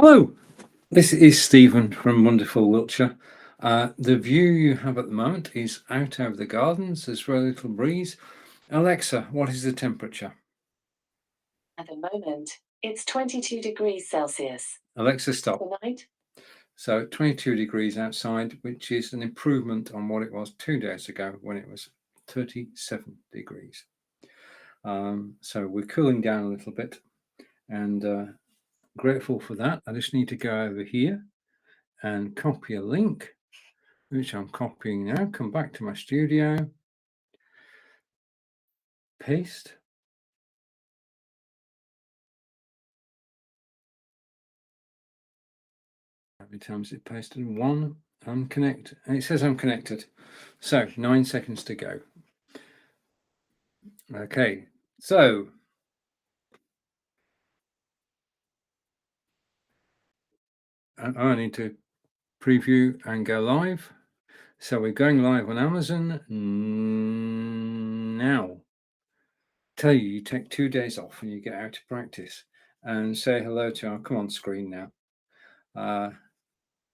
Hello, this is Stephen from wonderful Wiltshire. The view you have at the moment is out over the gardens. There's very little breeze. Alexa, what is the temperature? At the moment, it's 22 degrees Celsius. Alexa, stop. Tonight, So 22 degrees outside, which is an improvement on what it was 2 days ago when it was 37 degrees. So we're cooling down a little bit and grateful for that. I just need to go over here and copy a link, which I'm copying now. Come back to my studio, paste. How many times it pasted? One, unconnect, and it says I'm connected. So 9 seconds to go. Okay, so I need to preview and go live. So we're going live on Amazon now. Tell you take 2 days off and you get out to practice and say hello to our come on screen now.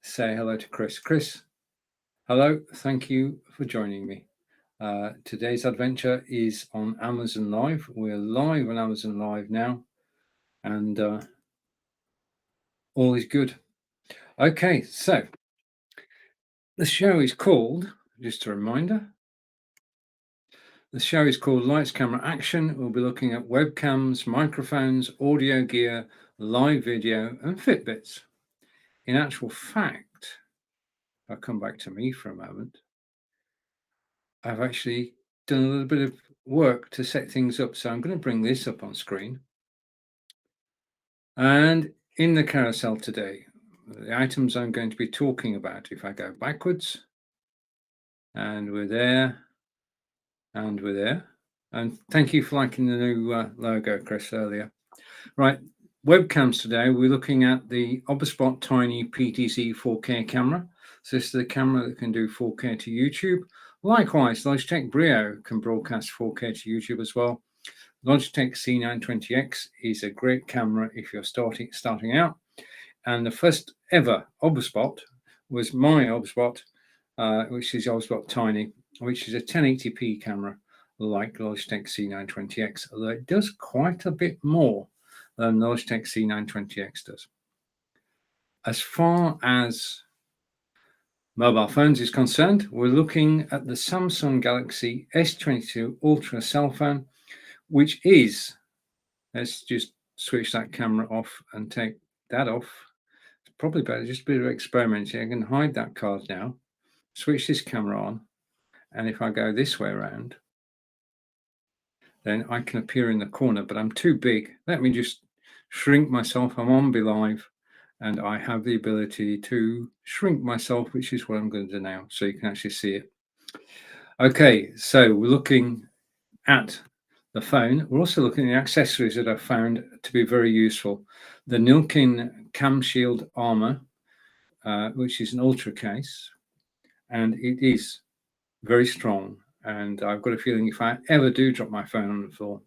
Say hello to Chris. Chris, hello, thank you for joining me. Today's adventure is on Amazon Live. We're live on Amazon Live now, and all is good. Okay, so the show is called, just a reminder, the show is called Lights, Camera, Action. We'll be looking at webcams, microphones, audio gear, live video, and Fitbits. In actual fact, I'll come back to me for a moment. I've actually done a little bit of work to set things up. So I'm going to bring this up on screen. And in the carousel today, the items I'm going to be talking about, if I go backwards, and we're there, and we're there. And thank you for liking the new logo, Chris, earlier. Right, webcams today, we're looking at the Oberspot Tiny Ptz 4K camera. So this is the camera that can do 4K to YouTube. Likewise, Logitech Brio can broadcast 4K to YouTube as well. Logitech C920x is a great camera if you're starting out. And the first ever Oberspot was my Oberspot, which is Oberspot Tiny, which is a 1080p camera like Logitech C920x, although it does quite a bit more than Logitech C920x does. As far as mobile phones is concerned, we're looking at the Samsung Galaxy S22 Ultra cell phone, which is, let's just switch that camera off and take that off. It's probably better, just a bit of experimenting. I can hide that card now, switch this camera on, and if I go this way around, then I can appear in the corner, but I'm too big. Let me just shrink myself. I'm on Be Live, and I have the ability to shrink myself, which is what I'm going to do now, so you can actually see it. Okay, so we're looking at the phone. We're also looking at accessories that I've found to be very useful. The Nilkin Cam Shield Armor, which is an ultra case, and it is very strong. And I've got a feeling if I ever do drop my phone on the floor,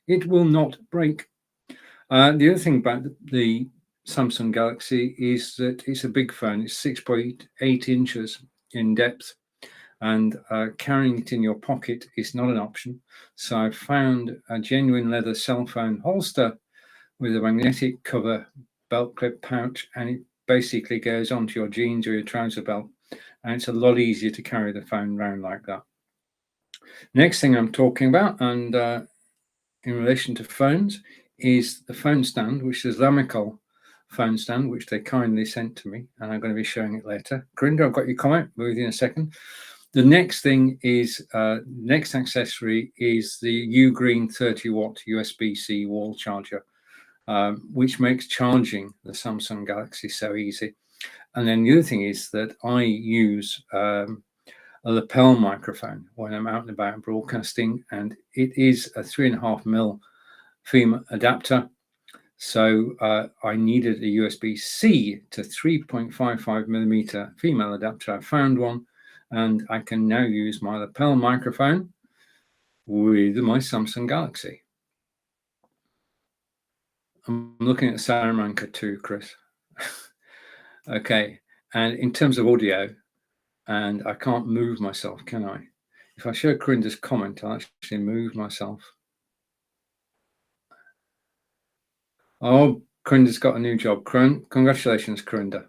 it will not break. The other thing about the Samsung Galaxy is that it's a big phone. It's 6.8 inches in depth, and carrying it in your pocket is not an option. So I've found a genuine leather cell phone holster with a magnetic cover belt clip pouch, and it basically goes onto your jeans or your trouser belt, and it's a lot easier to carry the phone around like that. Next thing I'm talking about, and in relation to phones, is the phone stand, which is Lamical phone stand, which they kindly sent to me, and I'm going to be showing it later. Grinda, I've got your comment. Move in a second. The next thing is, next accessory is the Ugreen 30-watt USB-C wall charger, which makes charging the Samsung Galaxy so easy. And then the other thing is that I use a lapel microphone when I'm out and about broadcasting, and it is a 3.5mm FEMA adapter. So I needed a USB-C to 3.55mm female adapter. I found one, and I can now use my lapel microphone with my Samsung Galaxy. I'm looking at Salamanca too, Chris. Okay, and in terms of audio, and I can't move myself, can I? If I show Corinda's comment, I'll actually move myself. Oh, Corinda's got a new job. Congratulations, Corinda.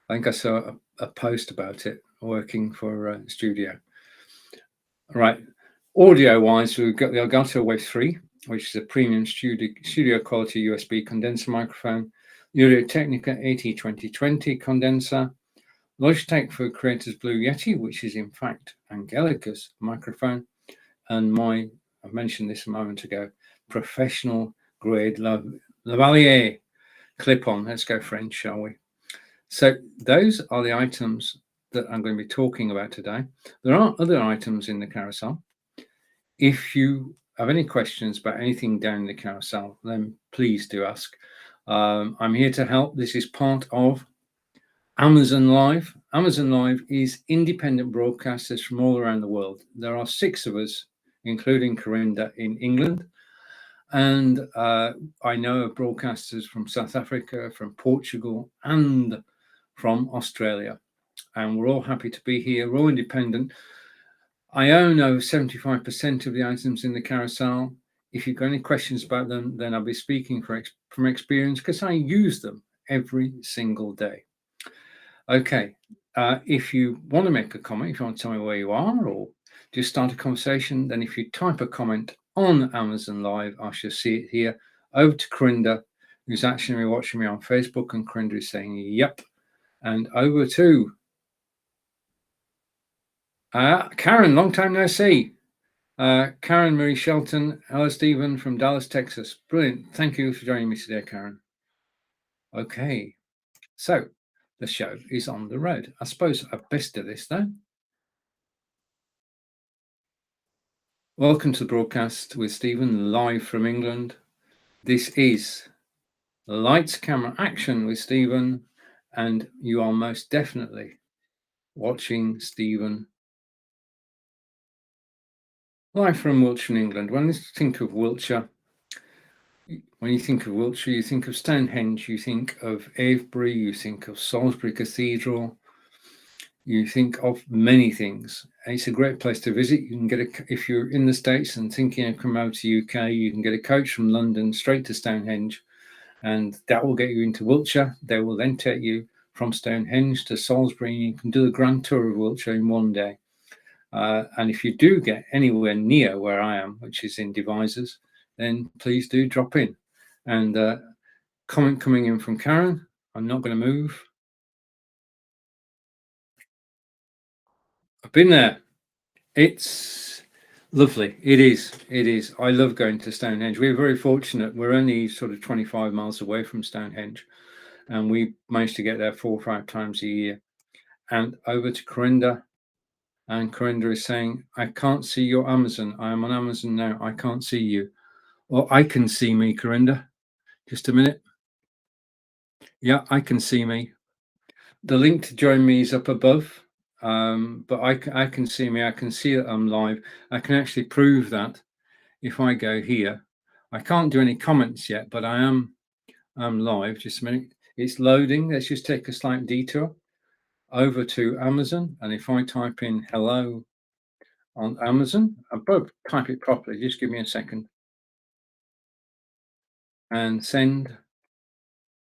I think I saw a post about it, working for a studio. Right, audio-wise, we've got the Elgato Wave 3, which is a premium studio quality USB condenser microphone, the Audio-Technica AT2020 condenser, Logitech for Creators Blue Yeti, which is in fact Angelica's microphone, and I mentioned this a moment ago, professional grade lavalier clip-on. Let's go French, shall we? So those are the items that I'm going to be talking about today. There are other items in the carousel. If you have any questions about anything down in the carousel, then please do ask. I'm here to help. This is part of Amazon Live. Amazon Live is independent broadcasters from all around the world. There are 6 of us, including Corinda, in England. And I know of broadcasters from South Africa, from Portugal, and from Australia. And we're all happy to be here. We're all independent. I own over 75% of the items in the carousel. If you've got any questions about them, then I'll be speaking from experience, because I use them every single day. Okay, if you want to make a comment, if you want to tell me where you are or just start a conversation, then if you type a comment on Amazon Live, I shall see it here. Over to Corinda, who's actually watching me on Facebook, and Corinda is saying, yep. And over to Karen, long time no see. Karen Marie Shelton, hello Stephen from Dallas, Texas. Brilliant. Thank you for joining me today, Karen. Okay, so the show is on the road. I suppose I've best do this though. Welcome to the broadcast with Stephen, live from England. This is Lights, Camera, Action with Stephen, and you are most definitely watching Stephen live from Wiltshire, England. When you think of Wiltshire, you think of Stonehenge, you think of Avebury, you think of Salisbury Cathedral, you think of many things. It's a great place to visit. You can get if you're in the States and thinking of coming over to the UK, you can get a coach from London straight to Stonehenge, and that will get you into Wiltshire. They will then take you from Stonehenge to Salisbury, and you can do the grand tour of Wiltshire in one day. And if you do get anywhere near where I am, which is in Devizes, then please do drop in. And comment coming in from Karen. I'm not going to move. I've been there. It's lovely. It is. It is. I love going to Stonehenge. We're very fortunate. We're only sort of 25 miles away from Stonehenge, and we managed to get there 4 or 5 times a year. And over to Corinda. And Corinda is saying, I can't see your Amazon. I am on Amazon now. I can't see you. Well, I can see me, Corinda. Just a minute. Yeah, I can see me. The link to join me is up above, but I can see me. I can see that I'm live. I can actually prove that if I go here. I can't do any comments yet, but I'm live. Just a minute. It's loading. Let's just take a slight detour over to Amazon. And if I type in hello on Amazon, I'll probably type it properly. Just give me a second. And send.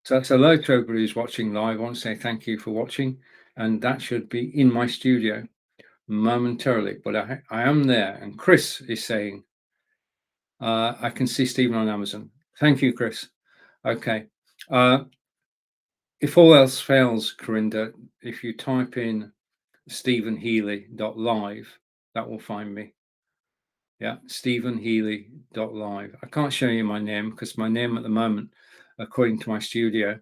So that's hello to everybody who's watching live. I want to say thank you for watching. And that should be in my studio momentarily. But I am there. And Chris is saying, I can see Stephen on Amazon. Thank you, Chris. Okay. If all else fails, Corinda, if you type in stephenhealey.live, that will find me. Yeah, stephenhealey.live. I can't show you my name because my name at the moment, according to my studio,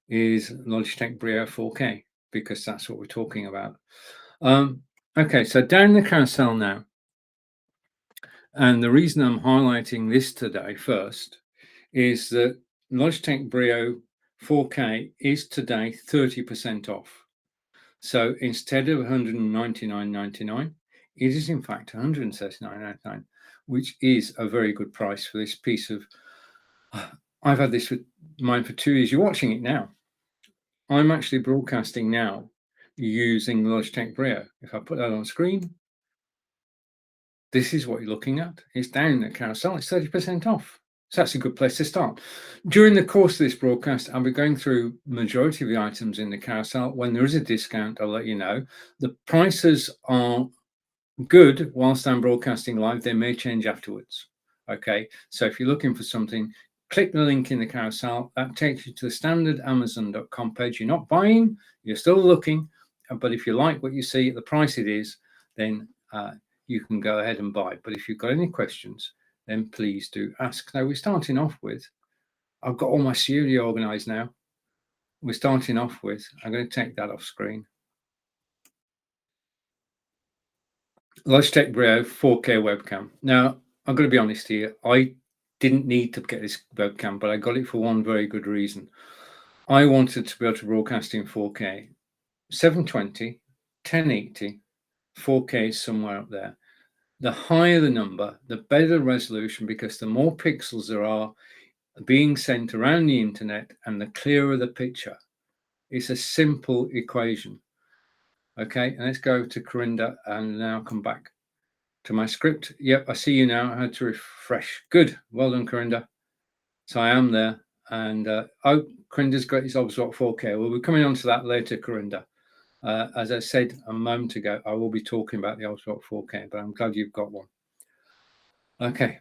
is Logitech Brio 4K, because that's what we're talking about. Okay, so down the carousel now. And the reason I'm highlighting this today first is that Logitech Brio 4K is today 30% off. So instead of $199.99, it is in fact $139.99, which is a very good price for this piece of. I've had this with mine for 2 years. You're watching it now. I'm actually broadcasting now using Logitech Brio. If I put that on screen, this is what you're looking at. It's down in the carousel. It's 30% off. So that's a good place to start. During the course of this broadcast, I'll be going through majority of the items in the carousel. When there is a discount, I'll let you know. The prices are good whilst I'm broadcasting live. They may change afterwards. Okay, so if you're looking for something, click the link in the carousel. That takes you to the standard Amazon.com page. You're not buying, you're still looking, but if you like what you see at the price it is, then you can go ahead and buy. But if you've got any questions, then please do ask. Now, we're starting off with, I've got all my studio organized now. We're starting off with, I'm going to take that off screen. Logitech Brio 4K webcam. Now, I'm going to be honest here. I didn't need to get this webcam, but I got it for one very good reason. I wanted to be able to broadcast in 4K. 720, 1080, 4K is somewhere up there. The higher the number, the better the resolution, because the more pixels there are being sent around the internet and the clearer the picture. It's a simple equation. Okay, and let's go to Corinda and now come back to my script. Yep, I see you now. I had to refresh. Good. Well done, Corinda. So I am there. And oh, Corinda's got his Obswat 4K. We'll be coming on to that later, Corinda. As I said a moment ago, I will be talking about the Obswat 4K, but I'm glad you've got one. Okay.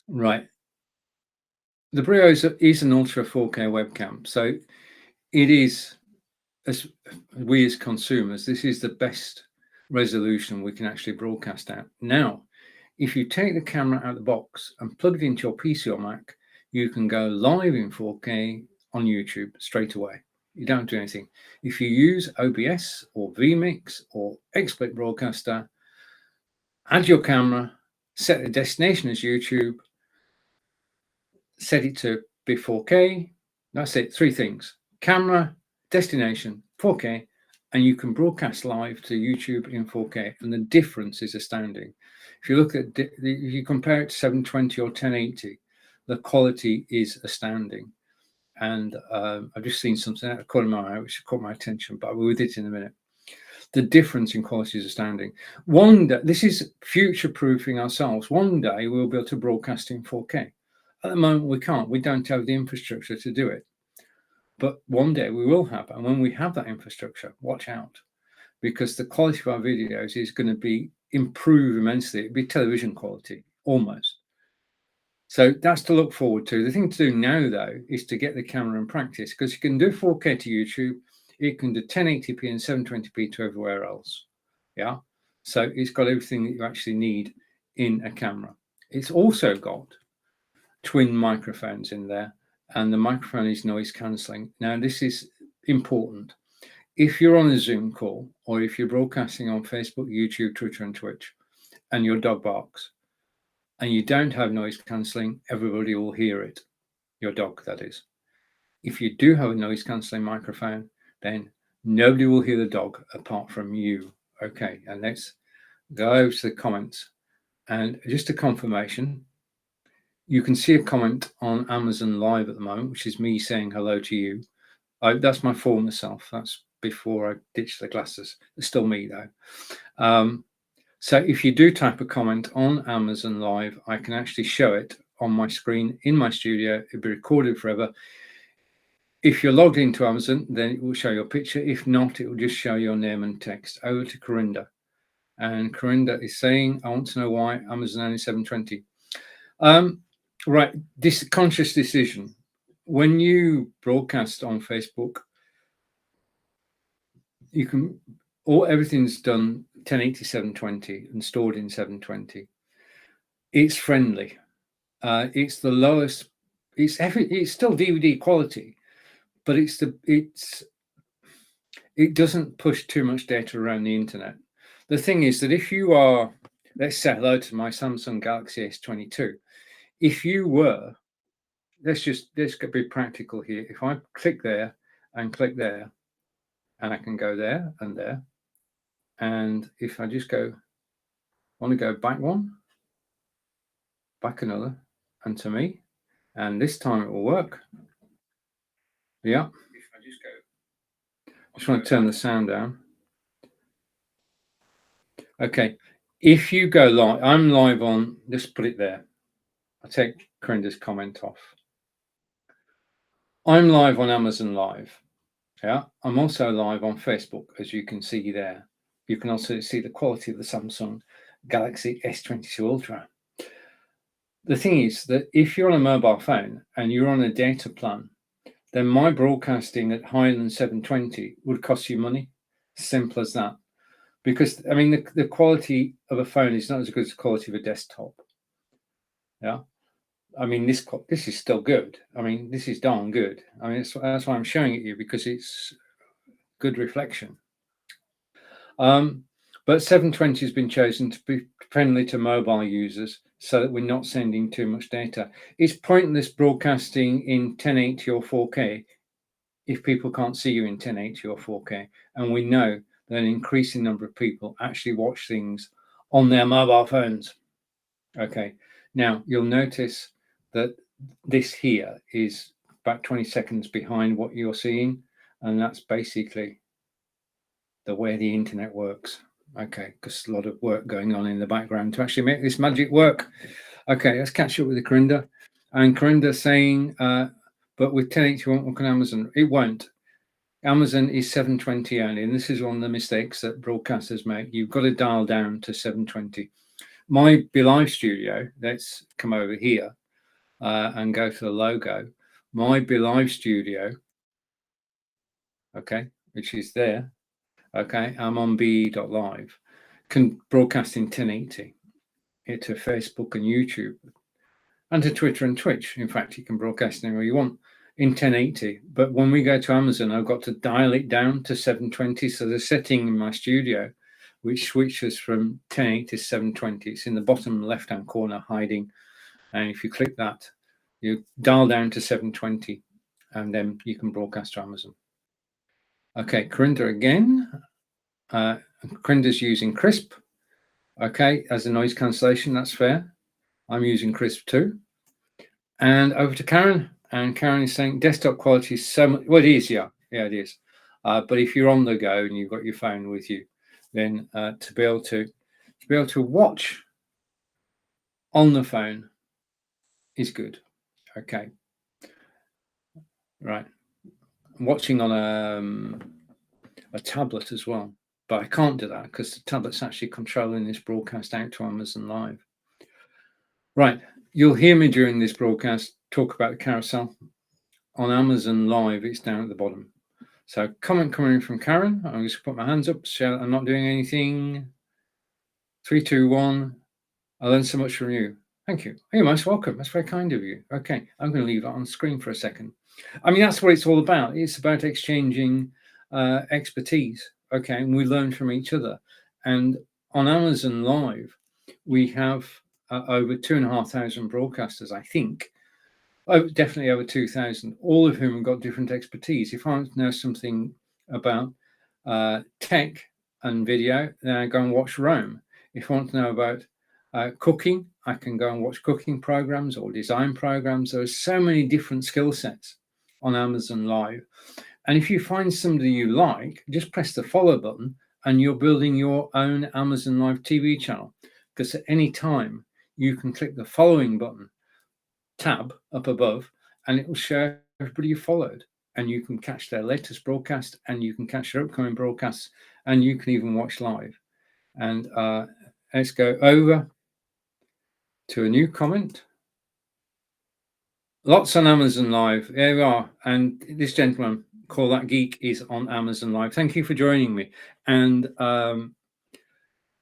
Right. The Brio is an Ultra 4K webcam. So it is, as we as consumers, this is the best resolution we can actually broadcast at. Now, if you take the camera out of the box and plug it into your PC or Mac, you can go live in 4K on YouTube straight away. You don't do anything. If you use OBS or vMix or XSplit Broadcaster, add your camera, set the destination as YouTube, set it to be 4K. That's it. 3 things: camera, destination, 4K, and you can broadcast live to YouTube in 4K. And the difference is astounding. If you look at, if you compare it to 720 or 1080, the quality is astounding. And I've just seen something out of the corner of my eye which caught my attention, but we'll with it in a minute. The difference in quality is astounding. One day, this is future-proofing ourselves. One day we'll be able to broadcast in 4K. At the moment, we can't. We don't have the infrastructure to do it. But one day we will have. And when we have that infrastructure, watch out. Because the quality of our videos is going to be improved immensely. It'll be television quality, almost. So that's to look forward to. The thing to do now, though, is to get the camera and practice. Because you can do 4K to YouTube. It can do 1080p and 720p to everywhere else. Yeah. So it's got everything that you actually need in a camera. It's also got twin microphones in there, and the microphone is noise cancelling. Now, this is important. If you're on a Zoom call, or if you're broadcasting on Facebook, YouTube, Twitter, and Twitch, and your dog barks, and you don't have noise cancelling, everybody will hear it. Your dog, that is. If you do have a noise cancelling microphone, then nobody will hear the dog apart from you. Okay, and let's go over to the comments. And just a confirmation, you can see a comment on Amazon Live at the moment, which is me saying hello to you. That's my former self. That's before I ditched the glasses. It's still me, though. So if you do type a comment on Amazon Live, I can actually show it on my screen in my studio. It'll be recorded forever. If you're logged into Amazon, then it will show your picture. If not, it will just show your name and text. Over to Corinda. And Corinda is saying, I want to know why Amazon only 720. Right, this conscious decision. When you broadcast on Facebook, you can, everything's done 1080 720 and stored in 720. It's friendly. It's the lowest. It's still DVD quality, but it doesn't push too much data around the internet. The thing is that if you are, let's say hello to my Samsung Galaxy S22. If you were, let's be practical here. If I click there and click there, and I can go there and there, and if I just want to go back one, back another, and to me, and this time it will work. Yeah. If I just go just want to turn the sound down. Okay, if you go live, I'm live on, just put it there. I'll take Corinda's comment off. I'm live on Amazon Live. Yeah, I'm also live on Facebook, as you can see there. You can also see the quality of the Samsung Galaxy S22 Ultra. The thing is that if you're on a mobile phone and you're on a data plan, then my broadcasting at higher than 720 would cost you money. Simple as that. Because, I mean, the quality of a phone is not as good as the quality of a desktop. Yeah. I mean, this is still good. I mean, this is darn good. I mean, that's why I'm showing it you, because it's good reflection. But 720 has been chosen to be friendly to mobile users so that we're not sending too much data. It's pointless broadcasting in 1080 or 4K if people can't see you in 1080 or 4K. And we know that an increasing number of people actually watch things on their mobile phones. Okay, now you'll notice that this here is about 20 seconds behind what you're seeing, and that's basically the way the internet works. Okay, because a lot of work going on in the background to actually make this magic work. Okay, let's catch up with the Corinda. And Corinda saying, but with 1080 won't work on Amazon. It won't. Amazon is 720 only, and this is one of the mistakes that broadcasters make. You've got to dial down to 720. My Live Studio, let's come over here and go to the logo. My Live Studio, okay, which is there. Okay, I'm on be.live, can broadcast in 1080 to Facebook and YouTube and to Twitter and Twitch. In fact, you can broadcast anywhere you want in 1080. But when we go to Amazon, I've got to dial it down to 720. So the setting in my studio, which switches from 1080 to 720, it's in the bottom left-hand corner hiding. And if you click that, you dial down to 720, and then you can broadcast to Amazon. Okay, Corinda again. Corinda's using Crisp. Okay, as a noise cancellation, that's fair. I'm using Crisp too. And over to Karen. And Karen is saying desktop quality is so much. Well, it is, yeah, it is. But if you're on the go and you've got your phone with you, then to be able to watch on the phone is good. Okay, right. I'm watching on a tablet as well, but I can't do that because the tablet's actually controlling this broadcast out to Amazon Live. Right, you'll hear me during this broadcast talk about the carousel. On Amazon Live, it's down at the bottom. So comment coming in from Karen. I'm just put my hands up, so I'm not doing anything. 3, 2, 1. I learned so much from you. Thank you. You're most welcome. That's very kind of you. Okay, I'm going to leave that on screen for a second. I mean, that's what it's all about. It's about exchanging expertise. Okay, and we learn from each other. And on Amazon Live, we have over 2,500 broadcasters, I think. Oh, definitely over 2,000, all of whom have got different expertise. If I want to know something about tech and video, then I go and watch Rome. If I want to know about cooking, I can go and watch cooking programs or design programs. There are so many different skill sets on Amazon Live. And if you find somebody you like, just press the follow button and you're building your own Amazon Live TV channel. Because at any time, you can click the following button, tab up above, and it will show everybody you followed. And you can catch their latest broadcast, and you can catch their upcoming broadcasts, and you can even watch live. And let's go over to a new comment. Lots on Amazon Live. There we are. And this gentleman, Call That Geek, is on Amazon Live. Thank you for joining me. And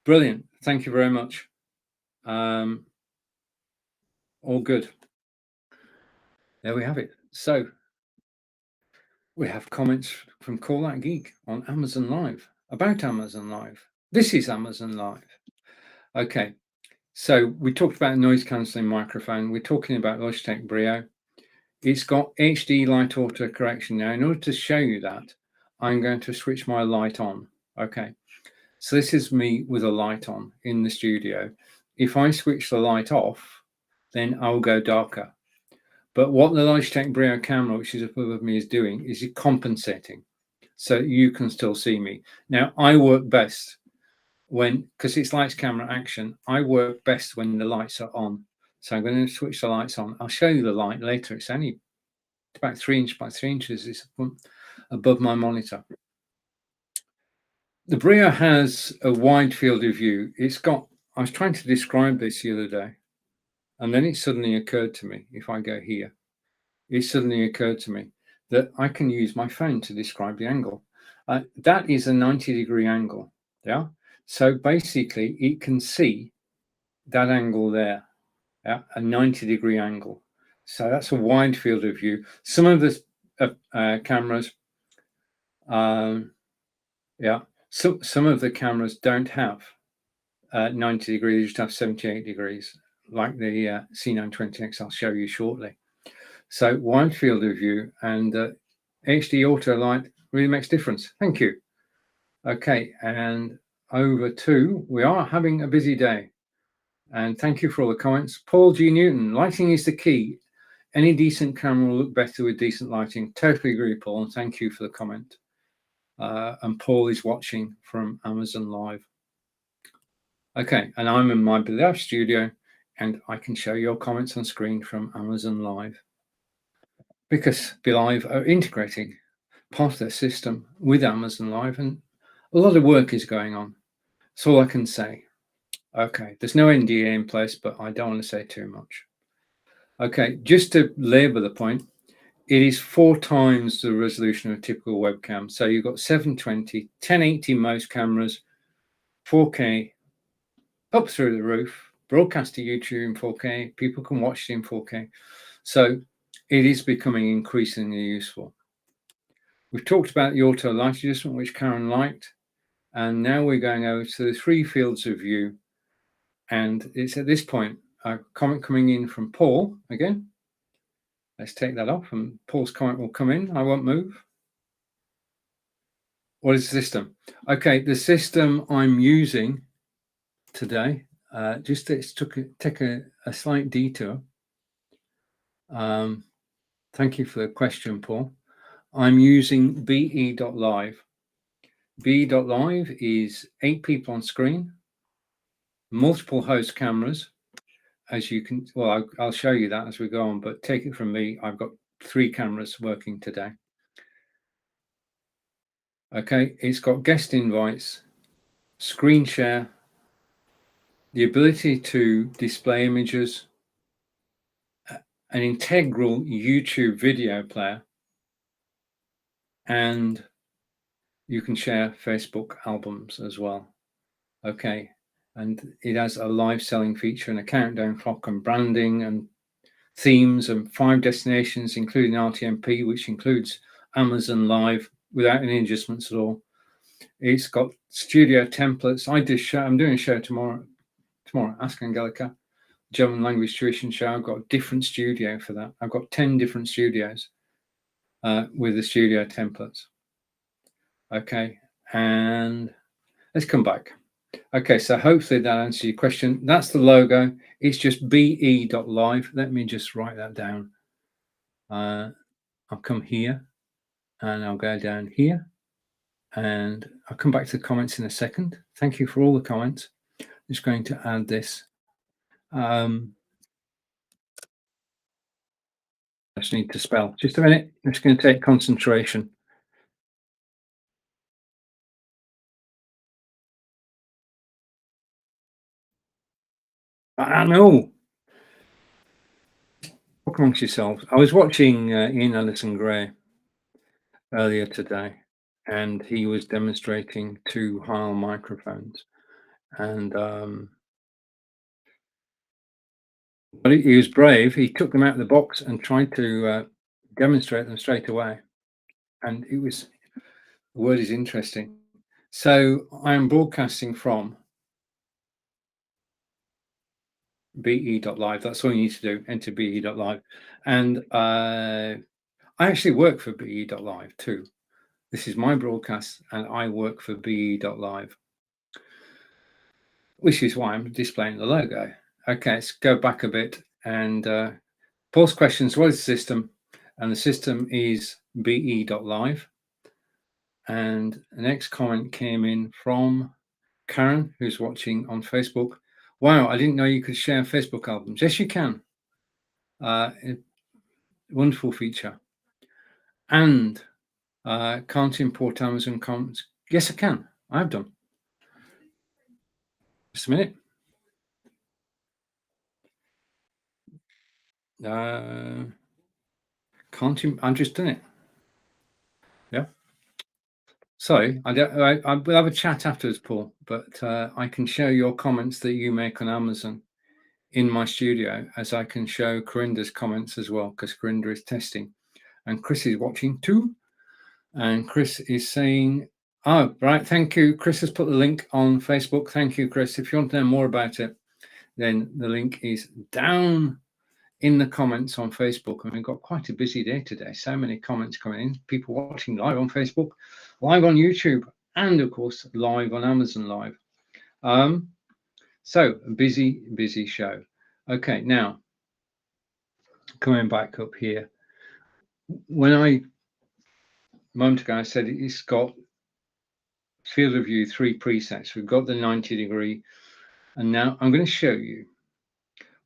brilliant. Thank you very much. All good. There we have it. So we have comments from Call That Geek on Amazon Live about Amazon Live. This is Amazon Live. Okay. So we talked about noise cancelling microphone. We're talking about Logitech Brio. It's got HD light auto correction. Now, in order to show you that, I'm going to switch my light on. Okay. So this is me with a light on in the studio. If I switch the light off, then I'll go darker. But what the Logitech Brio camera, which is above me, is doing is it compensating. so you can still see me. Now, I work best when, because it's lights, camera, action, I work best when the lights are on. So I'm going to switch the lights on. I'll show you the light later. It's only about 3 inches by 3 inches. It's above my monitor. The Brio has a wide field of view. It's got, I was trying to describe this the other day, and then it suddenly occurred to me, if I go here, it suddenly occurred to me that I can use my phone to describe the angle. That is a 90-degree angle, yeah? So basically, it can see that angle there, yeah? A 90-degree angle. So that's a wide field of view. Some of the cameras, yeah, some of the cameras don't have 90 degrees, they just have 78 degrees, like the C920x I'll show you shortly. So wide field of view and HD auto light really makes a difference. Thank you. Okay, and over to, we are having a busy day. And thank you for all the comments. Paul G. Newton, lighting is the key. Any decent camera will look better with decent lighting. Totally agree, Paul, and thank you for the comment. And Paul is watching from Amazon Live. Okay, and I'm in my beloved studio, and I can show your comments on screen from Amazon Live. Because BeLive are integrating part of their system with Amazon Live, and a lot of work is going on. That's all I can say. Okay, there's no NDA in place, but I don't want to say too much. Okay, just to labor the point, it is 4 times the resolution of a typical webcam. So you've got 720, 1080 most cameras, 4K, up through the roof, broadcast to YouTube in 4K. People can watch it in 4K. So it is becoming increasingly useful. We've talked about the auto light adjustment, which Karen liked. And now we're going over to the 3 fields of view. And it's at this point, a comment coming in from Paul again. Let's take that off, and Paul's comment will come in. I won't move. What is the system? Okay, the system I'm using today, just to take a slight detour. Thank you for the question, Paul. I'm using be.live. Be.live is 8 people on screen, multiple host cameras, as you can, well, I'll show you that as we go on, but take it from me, I've got 3 cameras working today. Okay, it's got guest invites, screen share, the ability to display images, an integral YouTube video player, and you can share Facebook albums as well. Okay, and it has a live selling feature and a countdown clock and branding and themes and 5 destinations, including RTMP, which includes Amazon Live without any adjustments at all. It's got studio templates. I'm doing a show tomorrow, Ask Angelica, German language tuition show. I've got a different studio for that. I've got 10 different studios with the studio templates. Okay, and let's come back. Okay, so hopefully that answers your question. That's the logo. It's just be.live. Let me just write that down. I'll come here and I'll go down here, and I'll come back to the comments in a second. Thank you for all the comments. I'm just going to add this. I just need to spell. Just a minute. I'm just going to take concentration. I know. Talk amongst yourselves. I was watching Ian Ellison Gray earlier today, and he was demonstrating 2 Heiley microphones, and but he was brave. He took them out of the box and tried to demonstrate them straight away, and it was, the word is interesting. So I am broadcasting from be.live. That's all you need to do, enter be.live. And I actually work for be.live too. This is my broadcast, and I work for be.live, which is why I'm displaying the logo. Okay, let's go back a bit. And Paul's questions, what is the system? And the system is be.live. And the next comment came in from Karen, who's watching on Facebook. Wow, I didn't know you could share Facebook albums. Yes, you can. Wonderful feature. And can't import Amazon comments. Yes, I can. I've done. Just a minute. I've just done it. Yeah. Sorry, we'll have a chat afterwards, Paul, but I can show your comments that you make on Amazon in my studio, as I can show Corinda's comments as well, because Corinda is testing. And Chris is watching too. And Chris is saying, oh, right, thank you. Chris has put the link on Facebook. Thank you, Chris. If you want to know more about it, then the link is down in the comments on Facebook. And we've got quite a busy day today. So many comments coming in, people watching live on Facebook, live on YouTube, and of course, live on Amazon Live. So a busy show. Okay, now, coming back up here. When a moment ago, I said it's got field of view 3 presets. We've got the 90-degree, and now I'm going to show you.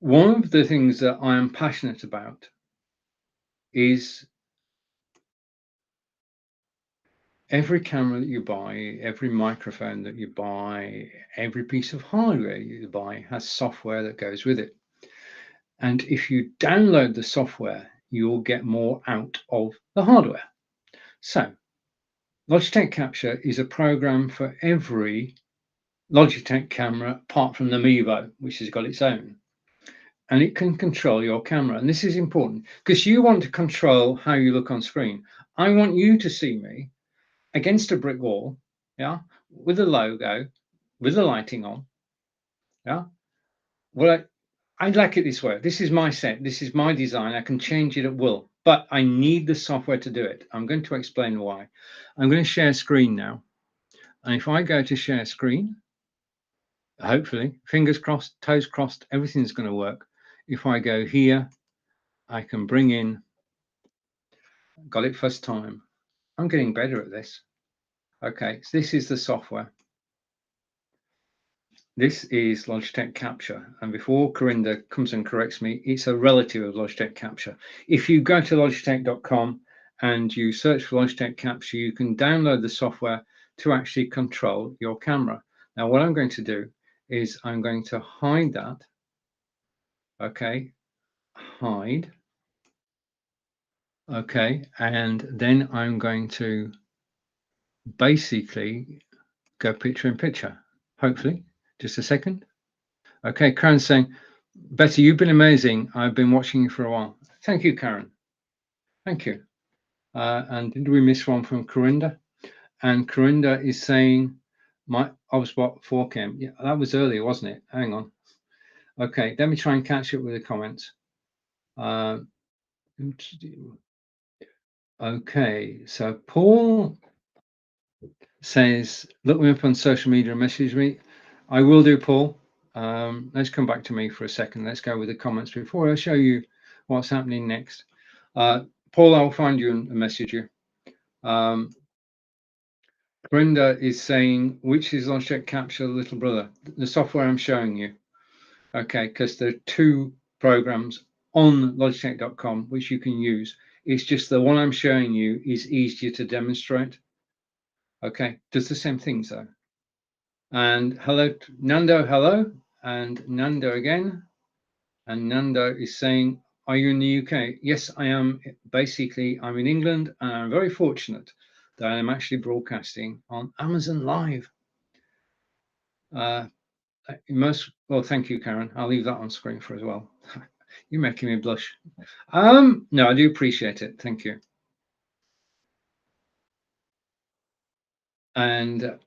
One of the things that I am passionate about is every camera that you buy, every microphone that you buy, every piece of hardware you buy has software that goes with it. And if you download the software, you'll get more out of the hardware. So Logitech Capture is a program for every Logitech camera apart from the Mevo, which has got its own. And it can control your camera. And this is important because you want to control how you look on screen. I want you to see me against a brick wall, yeah, with a logo, with the lighting on, yeah. Well, I like it this way. This is my set. This is my design. I can change it at will, but I need the software to do it. I'm going to explain why. I'm going to share screen now. And if I go to share screen, hopefully, fingers crossed, toes crossed, everything's going to work. If I go here, I can bring in, got it first time. I'm getting better at this. Okay, so this is the software. This is Logitech Capture. And before Corinda comes and corrects me, it's a relative of Logitech Capture. If you go to logitech.com and you search for Logitech Capture, you can download the software to actually control your camera. Now, what I'm going to do is I'm going to hide that. Okay, hide. Okay, and then I'm going to basically go picture in picture, hopefully. Just a second. Okay, Karen's saying, Betty, you've been amazing. I've been watching you for a while. Thank you, Karen. Thank you. And did we miss one from Corinda? And Corinda is saying, my Obspot 4Cam. Yeah, that was earlier, wasn't it? Hang on. Okay, let me try and catch up with the comments. Okay, so Paul says, look me up on social media and message me. I will do, Paul. Let's come back to me for a second. Let's go with the comments before I show you what's happening next. Paul, I'll find you and message you. Brenda is saying, which is Logitech Capture, little brother? The software I'm showing you. Okay, because there are 2 programs on Logitech.com which you can use. It's just the one I'm showing you is easier to demonstrate. Okay, does the same things though. And hello, Nando, hello. And Nando again. And Nando is saying, are you in the UK? Yes, I am. Basically, I'm in England, and I'm very fortunate that I'm actually broadcasting on Amazon Live. Well, thank you, Karen. I'll leave that on screen for as well. You're making me blush. No, I do appreciate it. Thank you. And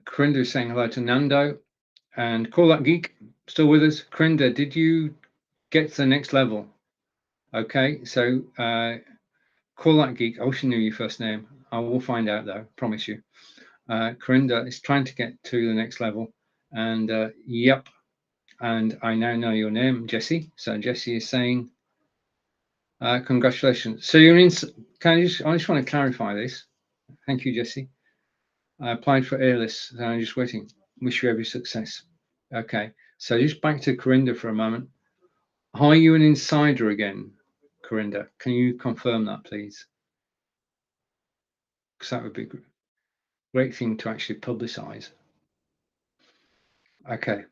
Corinda is saying hello to Nando. And Call That Geek, still with us. Corinda, did you get to the next level? Okay, so Call That Geek. I wish I knew your first name. I will find out though, promise you. Corinda is trying to get to the next level. And yep, and I now know your name, Jessie. So Jessie is saying, congratulations. So you're in, I just want to clarify this. Thank you, Jessie. I applied for airless, and I'm just waiting. Wish you every success. Okay, so just back to Corinda for a moment. Are you an insider again, Corinda? Can you confirm that, please? Because that would be a great thing to actually publicize. Okay,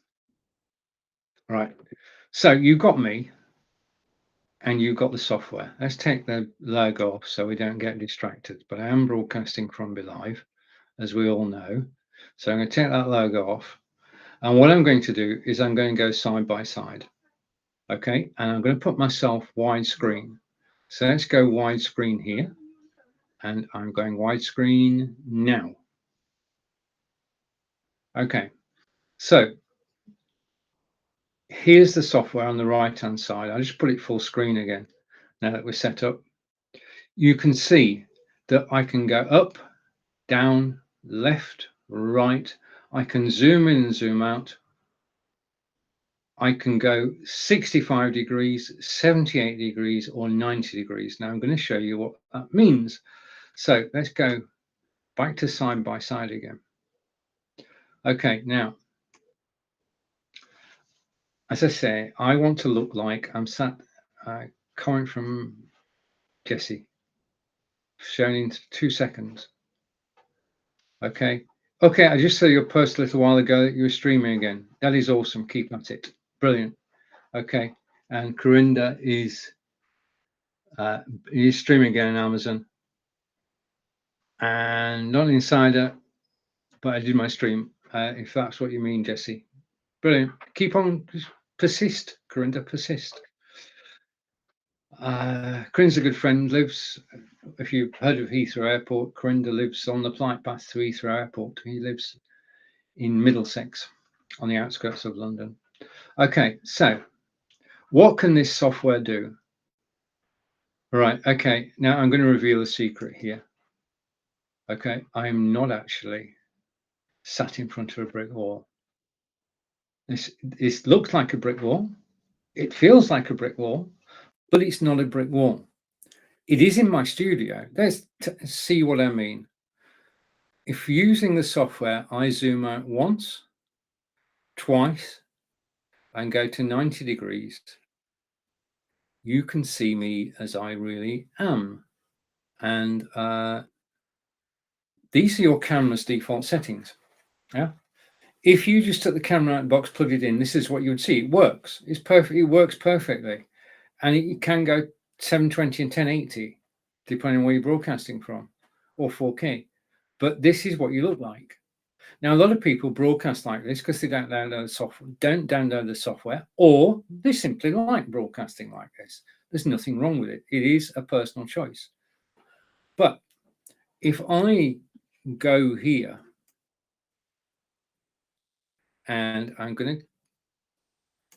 right. So you got me, and you got the software. Let's take the logo off so we don't get distracted. But I am broadcasting from Live, as we all know. So I'm going to take that logo off. And what I'm going to do is I'm going to go side by side. Okay, and I'm going to put myself widescreen. So let's go widescreen here. And I'm going widescreen now. Okay, so here's the software on the right-hand side. I'll just put it full screen again now that we're set up. You can see that I can go up, down, left, right. I can zoom in and zoom out. I can go 65 degrees, 78 degrees, or 90 degrees. Now I'm going to show you what that means. So let's go back to side by side again. Okay, now, as I say, I want to look like I'm sat, comment from Jesse, shown in 2 seconds. Okay, I just saw your post a little while ago that you were streaming again. That is awesome. Keep at it. Brilliant. Okay, and Corinda is streaming again on Amazon. And not an insider, but I did my stream, if that's what you mean, Jesse. Brilliant. Keep on, persist, Corinda, persist. Corinda's a good friend, lives, if you've heard of Heathrow Airport, Corinda lives on the flight path to Heathrow Airport. He lives in Middlesex, on the outskirts of London. Okay, so what can this software do? Right, okay, now I'm going to reveal a secret here. Okay, I'm not actually sat in front of a brick wall. This looks like a brick wall. It feels like a brick wall, but it's not a brick wall. It is in my studio. Let's see what I mean. If using the software, I zoom out once, twice, and go to 90 degrees, you can see me as I really am. And these are your camera's default settings. Yeah. If you just took the camera out of the box, plug it in, this is what you would see. It works. It's perfect. It works perfectly. And it can go 720 and 1080, depending on where you're broadcasting from, or 4K. But this is what you look like. Now, a lot of people broadcast like this because they don't download the software, or they simply like broadcasting like this. There's nothing wrong with it. It is a personal choice. But if I go here, and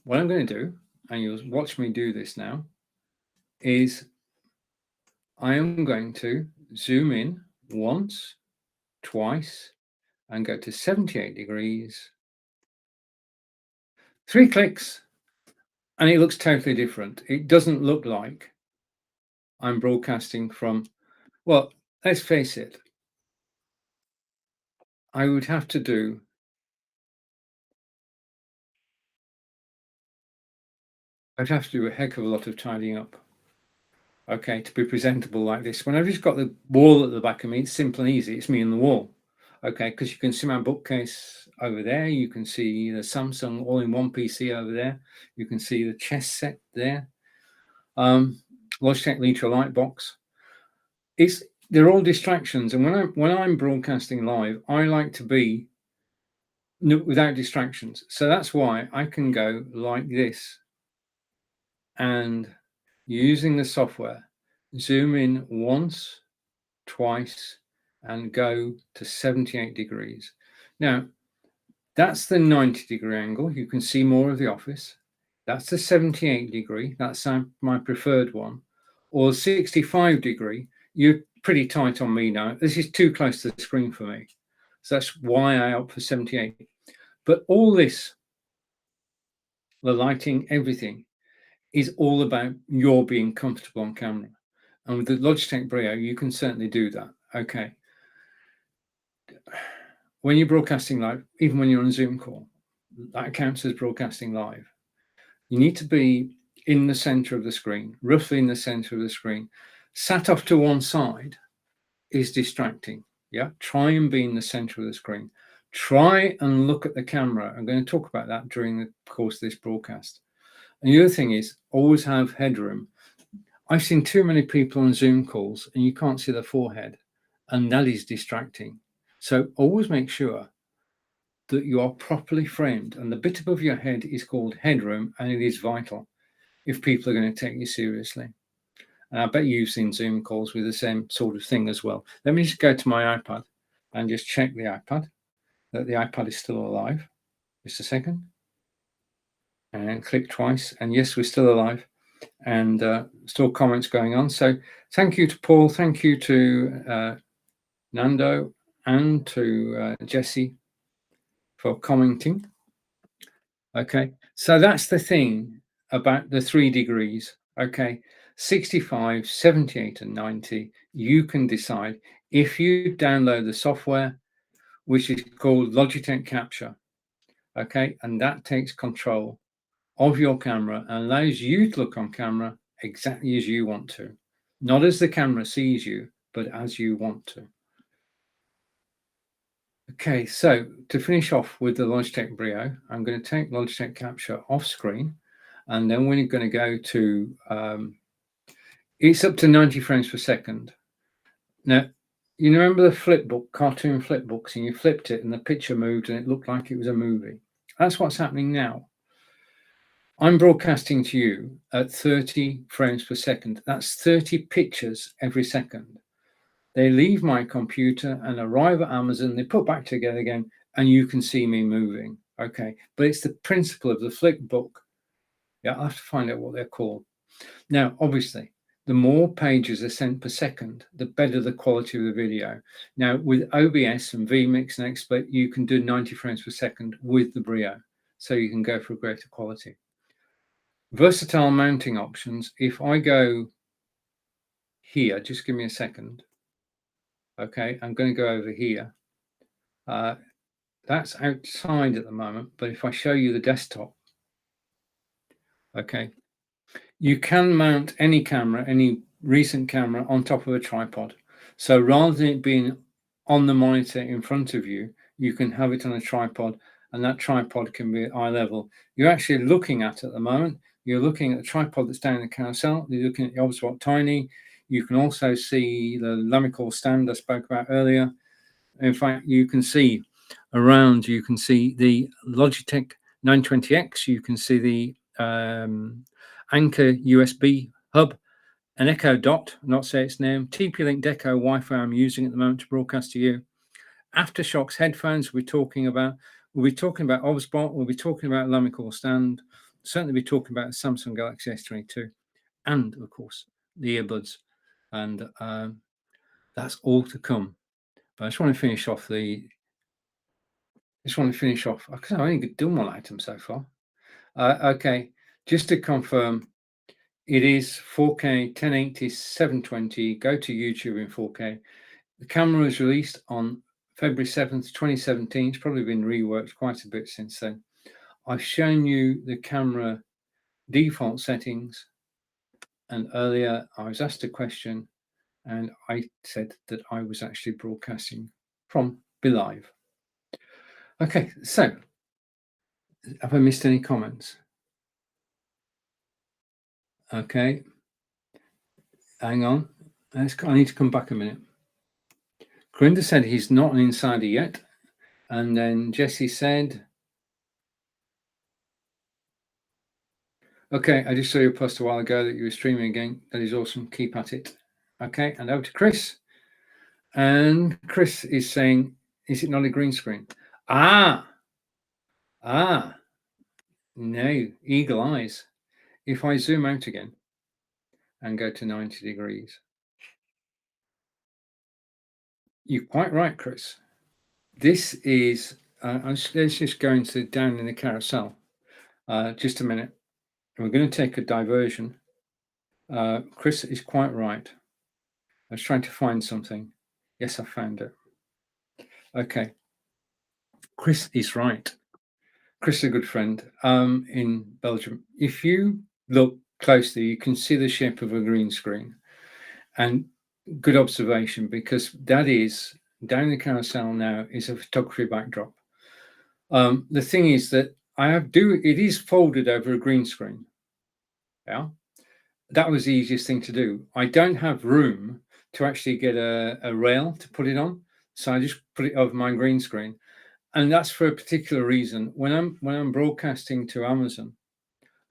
what I'm going to do, and you'll watch me do this now, is I am going to zoom in once, twice, and go to 78 degrees. 3 clicks, and it looks totally different. It doesn't look like I'm broadcasting from, well, let's face it, I would have to do a heck of a lot of tidying up, okay, to be presentable like this. When I've just got the wall at the back of me, it's simple and easy. It's me and the wall, okay, because you can see my bookcase over there. You can see the Samsung all-in-one PC over there. You can see the chess set there. Logitech Litra light box. They're all distractions, and when I'm broadcasting live, I like to be without distractions. So that's why I can go like this, and using the software, zoom in once, twice, and go to 78 degrees. Now, that's the 90-degree angle. You can see more of the office. That's the 78 degree. That's my preferred one. Or 65 degree. You're pretty tight on me now. This is too close to the screen for me. So that's why I opt for 78. But all this, the lighting, everything, is all about your being comfortable on camera. And with the Logitech Brio, you can certainly do that. Okay. when you're broadcasting live, even when you're on a Zoom call, that counts as broadcasting live. You need to be in the center of the screen, roughly in the center of the screen. Sat off to one side is distracting. Yeah, try and be in the center of the screen. Try and look at the camera. I'm going to talk about that during the course of this broadcast. And the other thing is always have headroom. I've seen too many people on Zoom calls and you can't see their forehead, and that is distracting. So always make sure that you are properly framed, and the bit above your head is called headroom, and it is vital if people are going to take you seriously. And I bet you've seen Zoom calls with the same sort of thing as well. Let me just go to my iPad and just check the iPad, that the iPad is still alive. Just a second. And click twice. And yes, we're still alive. And still comments going on. So thank you to Paul. Thank you to Nando and to Jesse for commenting. Okay. So that's the thing about the 3 degrees. Okay. 65, 78, and 90, you can decide if you download the software, which is called Logitech Capture, okay, and that takes control of your camera and allows you to look on camera exactly as you want to, not as the camera sees you, but as you want to. Okay, so to finish off with the Logitech Brio, I'm going to take Logitech Capture off screen, and then we're going to go to it's up to 90 frames per second. Now, you remember the flip book, cartoon flip books, and you flipped it and the picture moved and it looked like it was a movie. That's what's happening now. I'm broadcasting to you at 30 frames per second. That's 30 pictures every second. They leave my computer and arrive at Amazon. They put back together again, and you can see me moving. Okay, but it's the principle of the flip book. Yeah, I'll have to find out what they're called. Now, obviously, the more pages are sent per second, the better the quality of the video. Now, with OBS and vMix and XSplit, you can do 90 frames per second with the Brio, so you can go for greater quality. Versatile mounting options. If I go here, just give me a second. Okay, I'm going to go over here. That's outside at the moment, but if I show you the desktop, okay, you can mount any camera, any recent camera on top of a tripod. So rather than it being on the monitor in front of you, you can have it on a tripod, and that tripod can be at eye level. You're actually looking at the moment. You're looking at the tripod that's down in the carousel. You're looking at the Obspot Tiny. You can also see the Lamical stand I spoke about earlier. In fact, you can see around, you can see the Logitech C920x. You can see the Anchor USB hub, an Echo Dot, not say its name, TP-Link Deco Wi-Fi I'm using at the moment to broadcast to you. Aftershocks headphones we'll be talking about Obspot, we'll be talking about Lamical stand, certainly be talking about Samsung Galaxy S22, and of course the earbuds, and that's all to come. But I just want to finish off because I've only done one item so far. Okay, just to confirm, it is 4K, 1080, 720. Go to YouTube in 4K. The camera was released on February 7th, 2017. It's probably been reworked quite a bit since then. I've shown you the camera default settings, and earlier I was asked a question and I said that I was actually broadcasting from BeLive. Okay, so have I missed any comments? Okay, hang on. I need to come back a minute. Corinda said he's not an insider yet. And then Jesse said, okay, I just saw your post a while ago that you were streaming again. That is awesome. Keep at it. Okay, and over to Chris. And Chris is saying, is it not a green screen? No, eagle eyes. If I zoom out again and go to 90 degrees, you're quite right, Chris. This is, let's just go into down in the carousel. Just a minute. We're going to take a diversion. Chris is quite right. I was trying to find something. Yes, I found it. Okay. Chris is right. Chris is a good friend in Belgium. If you look closely, you can see the shape of a green screen. And good observation, because that is, down the carousel now, is a photography backdrop. The thing is that it is folded over a green screen. Yeah, that was the easiest thing to do. I don't have room to actually get a rail to put it on, so I just put it over my green screen, and that's for a particular reason. When I'm broadcasting to Amazon,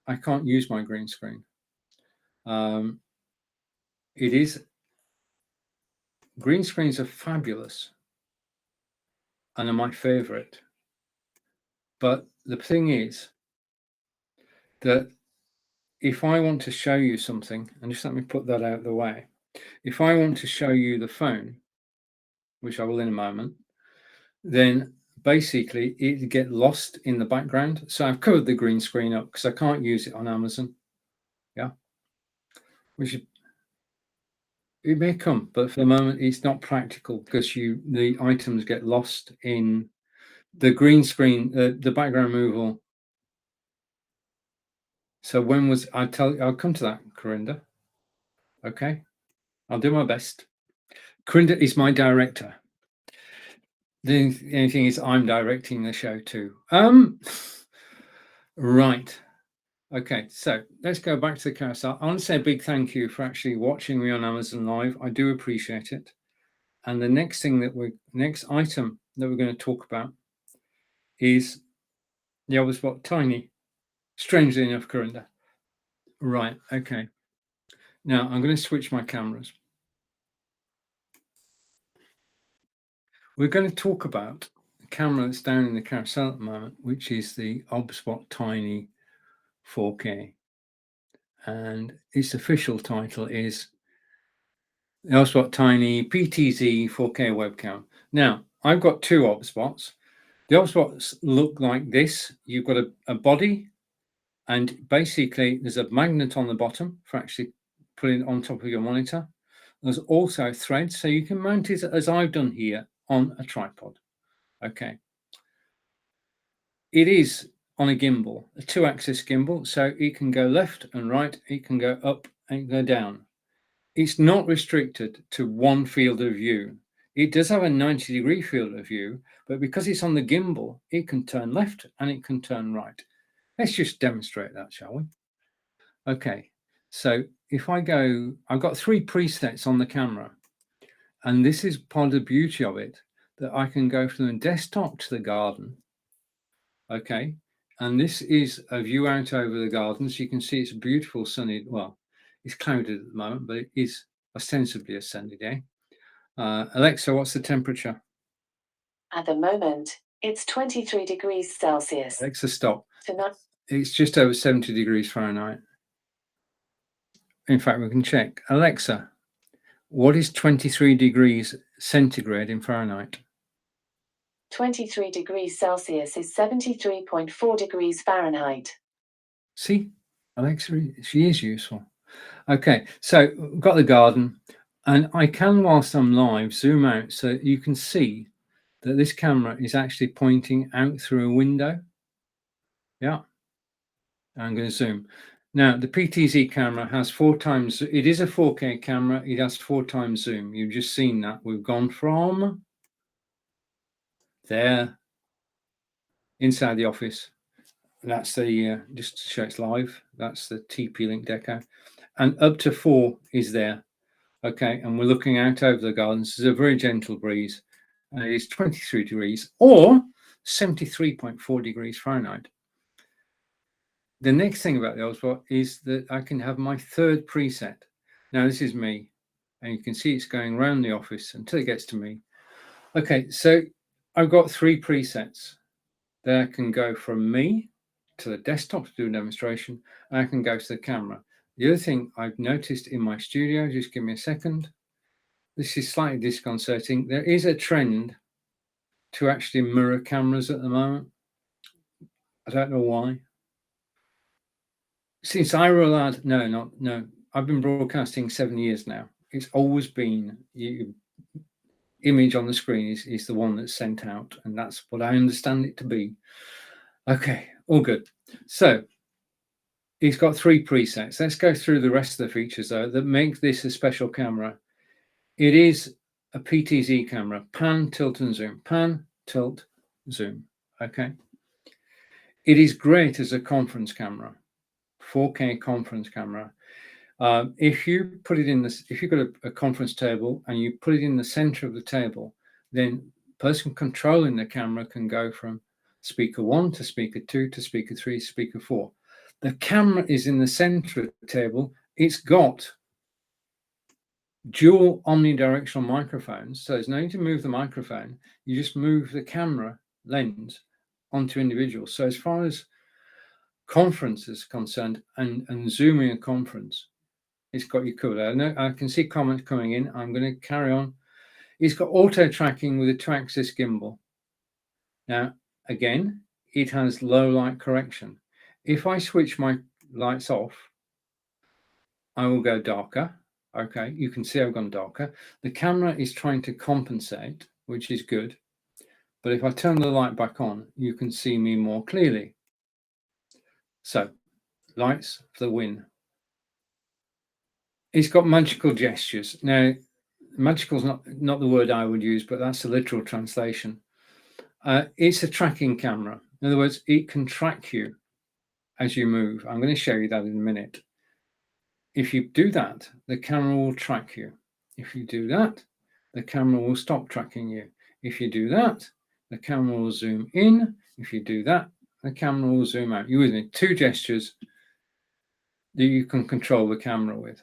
I can't use my green screen. Green screens are fabulous and are my favorite. But the thing is that if I want to show you something, and just let me put that out of the way, if I want to show you the phone, which I will in a moment, then basically it get lost in the background. So I've covered the green screen up because I can't use it on Amazon. Yeah, it may come, but for the moment it's not practical because the items get lost in the green screen, the background removal. So I'll come to that, Corinda. Okay, I'll do my best. Corinda is my director. The only thing is I'm directing the show too. Right. Okay, so let's go back to the carousel. I want to say a big thank you for actually watching me on Amazon Live. I do appreciate it. And the next item that we're going to talk about is the obvious what tiny. Strangely enough, Corinda. Right. Okay. Now I'm going to switch my cameras. We're going to talk about the camera that's down in the carousel at the moment, which is the OBSBot Tiny 4K. And its official title is the OBSBot Tiny PTZ 4K webcam. Now, I've got two OBSBots. The OBSBots look like this. You've got a body, and basically there's a magnet on the bottom for actually putting it on top of your monitor. There's also threads, so you can mount it, as I've done here, on a tripod. Okay. It is on a gimbal, a 2-axis gimbal, so it can go left and right, it can go up and go down. It's not restricted to one field of view. It does have a 90-degree field of view, but because it's on the gimbal, it can turn left and it can turn right. Let's just demonstrate that, shall we? Okay, so if I go, I've got 3 presets on the camera, and this is part of the beauty of it, that I can go from the desktop to the garden. Okay, and this is a view out over the garden, so you can see it's a beautiful sunny, well, it's clouded at the moment, but it is ostensibly a sunny day. Alexa, what's the temperature? At the moment, it's 23 degrees Celsius. Alexa, stop. Tonight, It's just over 70 degrees Fahrenheit. In fact, we can check. Alexa, what is 23 degrees centigrade in Fahrenheit? 23 degrees Celsius is 73.4 degrees Fahrenheit. See, Alexa, she is useful. Okay, so we've got the garden, and I can, whilst I'm live, zoom out so you can see that this camera is actually pointing out through a window. Yeah, I'm going to zoom. Now, the PTZ camera has 4 times, it is a 4K camera, it has 4 times zoom. You've just seen that. We've gone from there, inside the office. That's the, just to show it's live, that's the TP-Link deco. And up to 4 is there. Okay, and we're looking out over the gardens. There's a very gentle breeze, and it is 23 degrees or 73.4 degrees Fahrenheit. The next thing about the OBSBot is that I can have my 3rd preset. Now, this is me, and you can see it's going around the office until it gets to me. Okay, so I've got 3 presets. Then I can go from me to the desktop to do a demonstration, and I can go to the camera. The other thing I've noticed in my studio, just give me a second. This is slightly disconcerting. There is a trend to actually mirror cameras at the moment. I don't know why. Since I were allowed, no. I've been broadcasting 7 years now. It's always been, image on the screen is the one that's sent out, and that's what I understand it to be. Okay, all good. So he's got 3 presets. Let's go through the rest of the features though that make this a special camera. It is a Ptz camera, pan, tilt, and zoom. Pan, tilt, zoom. Okay. It is great as a conference camera, 4K conference camera. If you put it in this, if you've got a conference table and you put it in the center of the table, then the person controlling the camera can go from speaker 1 to speaker 2 to speaker 3, speaker 4. The camera is in the center of the table. It's got dual omnidirectional microphones, so there's no need to move the microphone. You just move the camera lens onto individuals. So as far as conference is concerned and zooming a conference, it's got you covered. I know I can see comments coming in. I'm going to carry on. It's got auto tracking with a 2-axis gimbal. Now, again, it has low light correction. If I switch my lights off, I will go darker. Okay, you can see I've gone darker. The camera is trying to compensate, which is good. But if I turn the light back on, you can see me more clearly. So, lights for the win. It's got magical gestures. Now, magical is not the word I would use, but that's a literal translation. It's a tracking camera. In other words, it can track you as you move. I'm going to show you that in a minute. If you do that, the camera will track you. If you do that, the camera will stop tracking you. If you do that, the camera will zoom in. If you do that, the camera will zoom out. You with me? 2 gestures that you can control the camera with.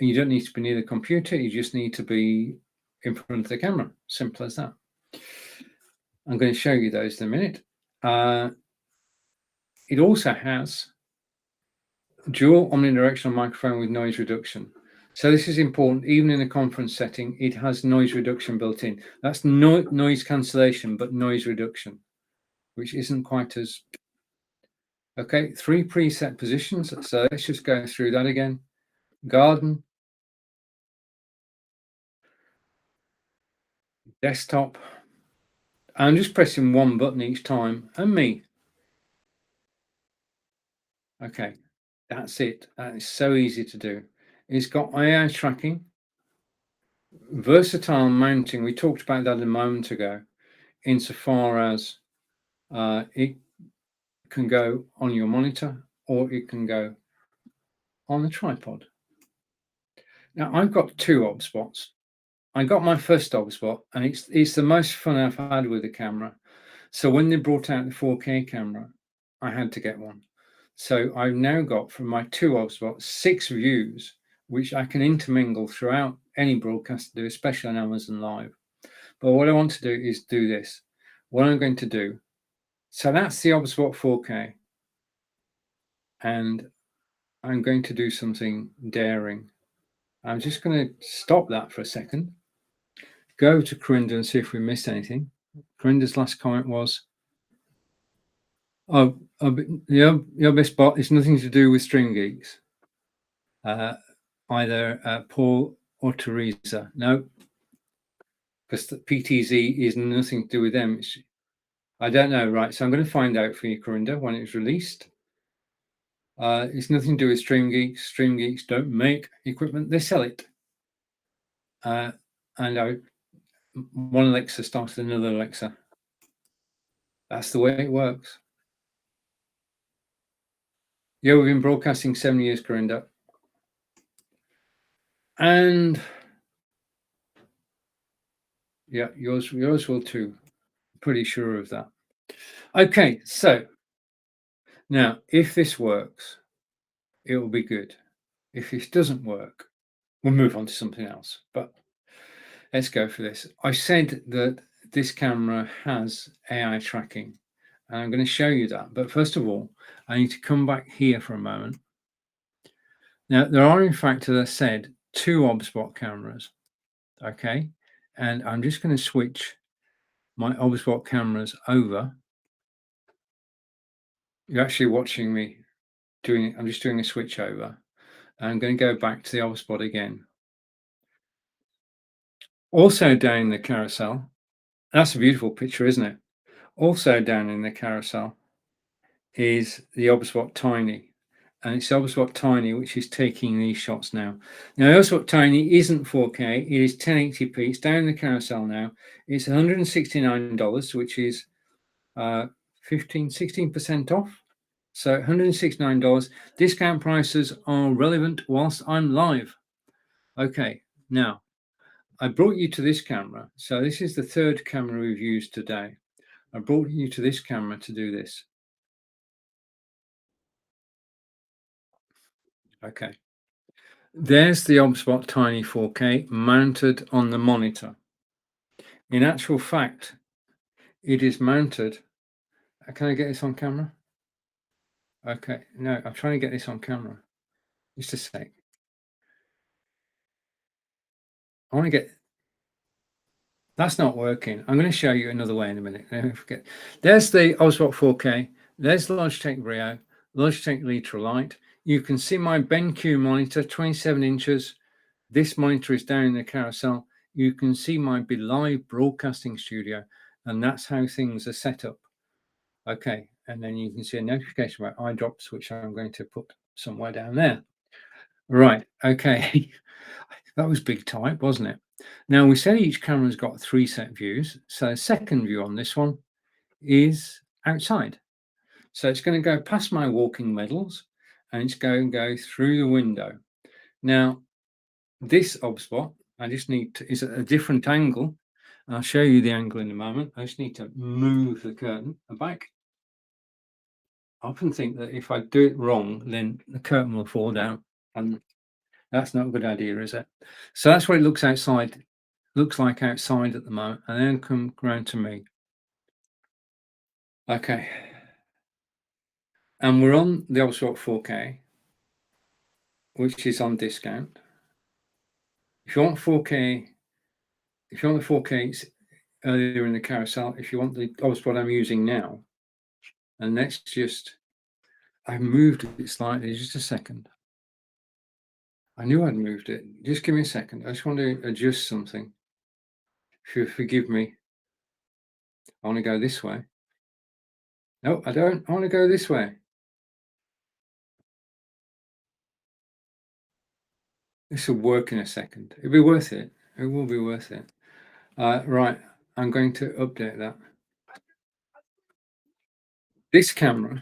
And you don't need to be near the computer. You just need to be in front of the camera. Simple as that. I'm going to show you those in a minute. It also has dual omnidirectional microphone with noise reduction. So this is important. Even in a conference setting, it has noise reduction built in. That's no noise cancellation, but noise reduction, which isn't quite as... Okay, 3 preset positions. So let's just go through that again. Garden, desktop. I'm just pressing 1 button each time, and me. Okay, that's it. That is so easy to do. It's got AI tracking, versatile mounting. We talked about that a moment ago, insofar as it can go on your monitor or it can go on the tripod. Now, I've got 2 ob spots. I got my first ob spot, and it's the most fun I've had with the camera. So when they brought out the 4K camera, I had to get one. So I've now got, from my 2 ob spots, 6 views, which I can intermingle throughout any broadcast to do, especially on Amazon Live. But what I want to do is do this. What I'm going to do, so that's the ob spot 4K. And I'm going to do something daring. I'm just going to stop that for a second. Go to Corinda and see if we missed anything. Corinda's last comment was, your best bot is nothing to do with Stream Geeks. Either Paul or Teresa. No, because the PTZ is nothing to do with them. I don't know, right? So I'm going to find out for you, Corinda, when it's released. It's nothing to do with Stream Geeks. Stream Geeks don't make equipment, they sell it. And one Alexa started another Alexa. That's the way it works. Yeah, we've been broadcasting 7 years, Corinda. And yeah, yours will too. Pretty sure of that. Okay, so now if this works, it will be good. If this doesn't work, we'll move on to something else. But let's go for this. I said that this camera has AI tracking, and I'm going to show you that. But first of all, I need to come back here for a moment. Now, there are, in fact, as I said, 2 ob spot cameras. Okay, and I'm just going to switch my ob spot cameras over. You're actually watching me doing it. I'm just doing a switch over. I'm going to go back to the ob spot again. Also down in the carousel, that's a beautiful picture, isn't it? Also down in the carousel is the Obspot Tiny, and it's Obspot Tiny which is taking these shots now. Now, Obspot Tiny isn't 4K, it is 1080p. It's down in the carousel now. It's $169, which is 16% off. So $169. Discount prices are relevant whilst I'm live. Okay, now I brought you to this camera. So this is the third camera we've used today. I brought you to this camera to do this. Okay. There's the Obspot Tiny 4K mounted on the monitor. In actual fact, it is mounted. Can I get this on camera? Okay, no, I'm trying to get this on camera. Just a sec. I want to get. That's not working. I'm going to show you another way in a minute. Don't forget. There's the Obspot 4K. There's the Logitech Brio, Logitech Litra Lite. You can see my BenQ monitor, 27 inches. This monitor is down in the carousel. You can see my Belive broadcasting studio, and that's how things are set up. Okay, and then you can see a notification about eye drops, which I'm going to put somewhere down there. Right, okay. That was big type, wasn't it? Now, we said each camera's got 3 set views. So the second view on this one is outside. So it's going to go past my walking medals, and it's going to go through the window. Now, this Obspot, I just need to, is at a different angle. I'll show you the angle in a moment. I just need to move the curtain back. I often think that if I do it wrong, then the curtain will fall down, and that's not a good idea, is it? So that's what it looks outside. Looks like outside at the moment, and then come around to me. Okay, and we're on the Obspot 4K, which is on discount. If you want 4K, if you want the 4K earlier in the carousel, if you want the Obspot I'm using now, and let's just, I moved it slightly, just a second. I knew I'd moved it. Just give me a second. I just want to adjust something. If you forgive me, I want to go this way. No, I don't. I want to go this way. This will work in a second. It'll be worth it. It will be worth it. Right, I'm going to update that. This camera,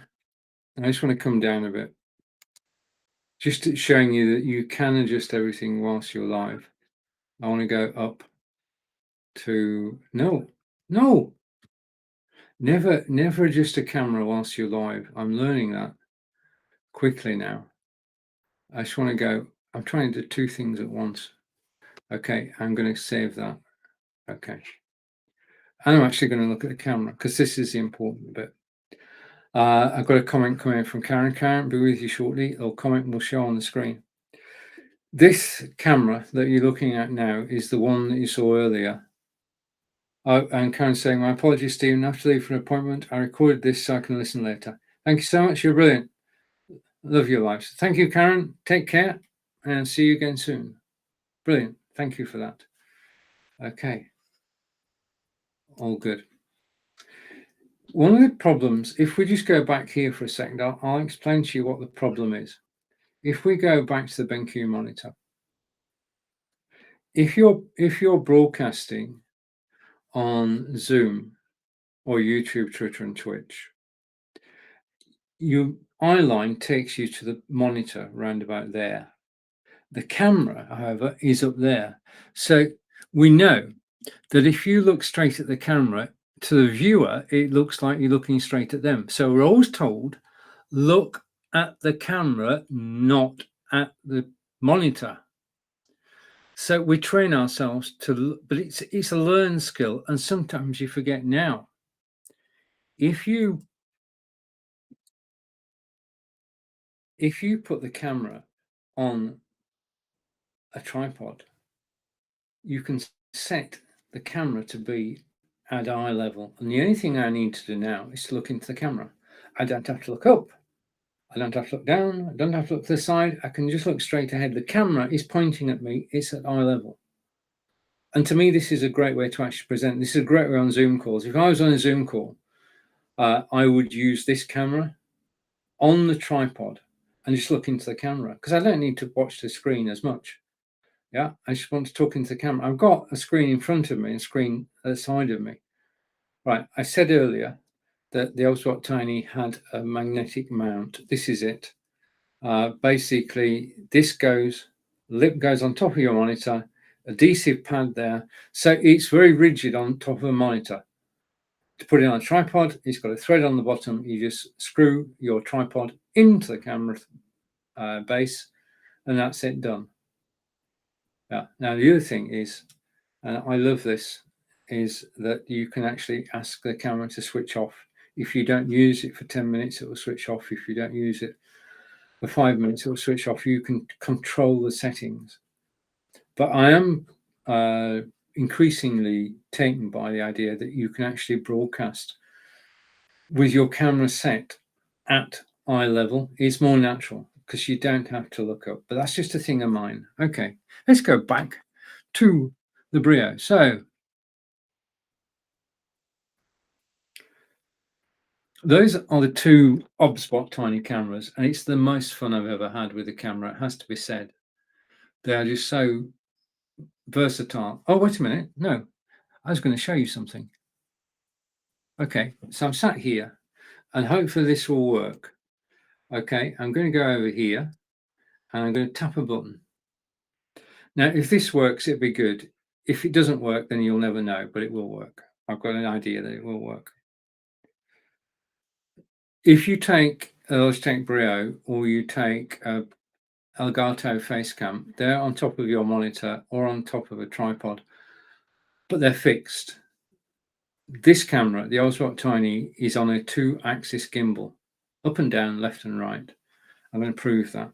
I just want to come down a bit. Just showing you that you can adjust everything whilst you're live. I want to go up to, no, never adjust a camera whilst you're live. I'm learning that quickly now. I just want to go, I'm trying to do 2 things at once. Okay, I'm going to save that. Okay. And I'm actually going to look at the camera because this is the important bit. I've got a comment coming in from Karen. Karen, be with you shortly. Or comment will show on the screen. This camera that you're looking at now is the one that you saw earlier. And Karen's saying, my apologies, Stephen. I have to leave for an appointment. I recorded this so I can listen later. Thank you so much. You're brilliant. Love your lives. Thank you, Karen. Take care and see you again soon. Brilliant. Thank you for that. Okay. All good. One of the problems, if we just go back here for a second, I'll explain to you what the problem is. If we go back to the BenQ monitor, if you're broadcasting on Zoom or YouTube, Twitter, and Twitch, your eye line takes you to the monitor round about there. The camera, however, is up there. So we know that if you look straight at the camera, to the viewer, it looks like you're looking straight at them. So we're always told, look at the camera, not at the monitor. So we train ourselves to, but it's a learned skill, and sometimes you forget now. If you put the camera on a tripod, you can set the camera to be at eye level, and the only thing I need to do now is to look into the camera. I don't have to look up, I don't have to look down, I don't have to look to the side. I can just look straight ahead. The camera is pointing at me, it's at eye level. And to me, this is a great way to actually present. This is a great way on Zoom calls. If I was on a Zoom call, I would use this camera on the tripod and just look into the camera, because I don't need to watch the screen as much. Yeah, I just want to talk into the camera. I've got a screen in front of me and a screen at the side of me. Right, I said earlier that the Ultimate Tiny had a magnetic mount. This is it. Basically, this lip goes on top of your monitor, adhesive pad there. So it's very rigid on top of a monitor. To put it on a tripod, it's got a thread on the bottom. You just screw your tripod into the camera base, and that's it, done. Yeah. Now, the other thing is, and I love this, is that you can actually ask the camera to switch off. If you don't use it for 10 minutes, it will switch off. If you don't use it for 5 minutes, it will switch off. You can control the settings. But I am increasingly taken by the idea that you can actually broadcast with your camera set at eye level. It's more natural because you don't have to look up. But that's just a thing of mine. Okay, let's go back to the Brio. So those are the two ObSpot tiny cameras, and it's the most fun I've ever had with a camera. It has to be said. They are just so versatile. Oh, wait a minute. No, I was going to show you something. Okay, so I'm sat here, and hopefully this will work. Okay, I'm going to go over here, and I'm going to tap a button. Now, if this works, it'd be good. If it doesn't work, then you'll never know, but it will work. I've got an idea that it will work. If you take a Logitech Brio or you take a Elgato face cam, they're on top of your monitor or on top of a tripod, but they're fixed. This camera, the Ultimate Tiny, is on a 2-axis gimbal, up and down, left and right. I'm going to prove that,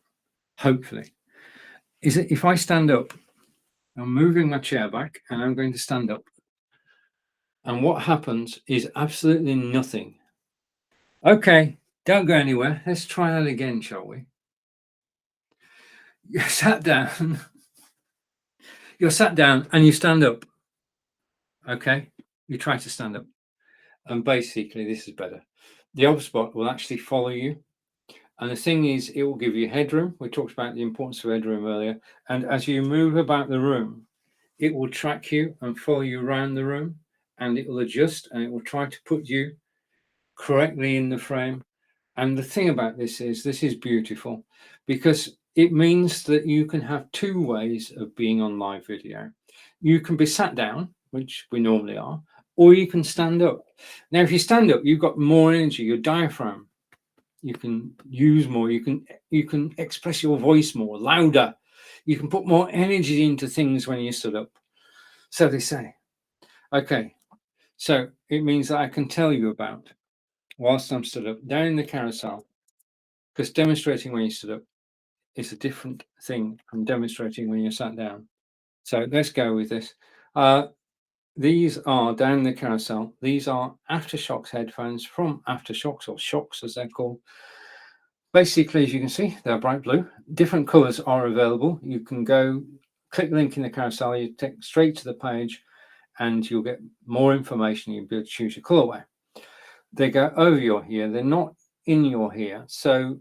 hopefully. Is that if I stand up, I'm moving my chair back and I'm going to stand up. And what happens is absolutely nothing. Okay, don't go anywhere. Let's try that again, shall we? You're sat down. You're sat down and you stand up. Okay, you try to stand up. And basically, this is better. The ObSpot will actually follow you. And the thing is, it will give you headroom. We talked about the importance of headroom earlier. And as you move about the room, it will track you and follow you around the room. And it will adjust and it will try to put you correctly in the frame. And the thing about this is beautiful because it means that you can have two ways of being on live video. You can be sat down, which we normally are, or you can stand up. Now, if you stand up, you've got more energy, your diaphragm, you can use more, you can express your voice more, louder. You can put more energy into things when you stood up. So they say. Okay, so it means that I can tell you about, whilst I'm stood up, down in the carousel, because demonstrating when you stood up is a different thing from demonstrating when you're sat down. So let's go with this. These are down in the carousel. These are Aftershocks headphones from Aftershocks, or Shocks as they're called. Basically, as you can see, they're bright blue. Different colors are available. You can go click the link in the carousel, you take straight to the page, and you'll get more information. You'll be able to choose your colorway. They go over your ear. They're not in your ear, so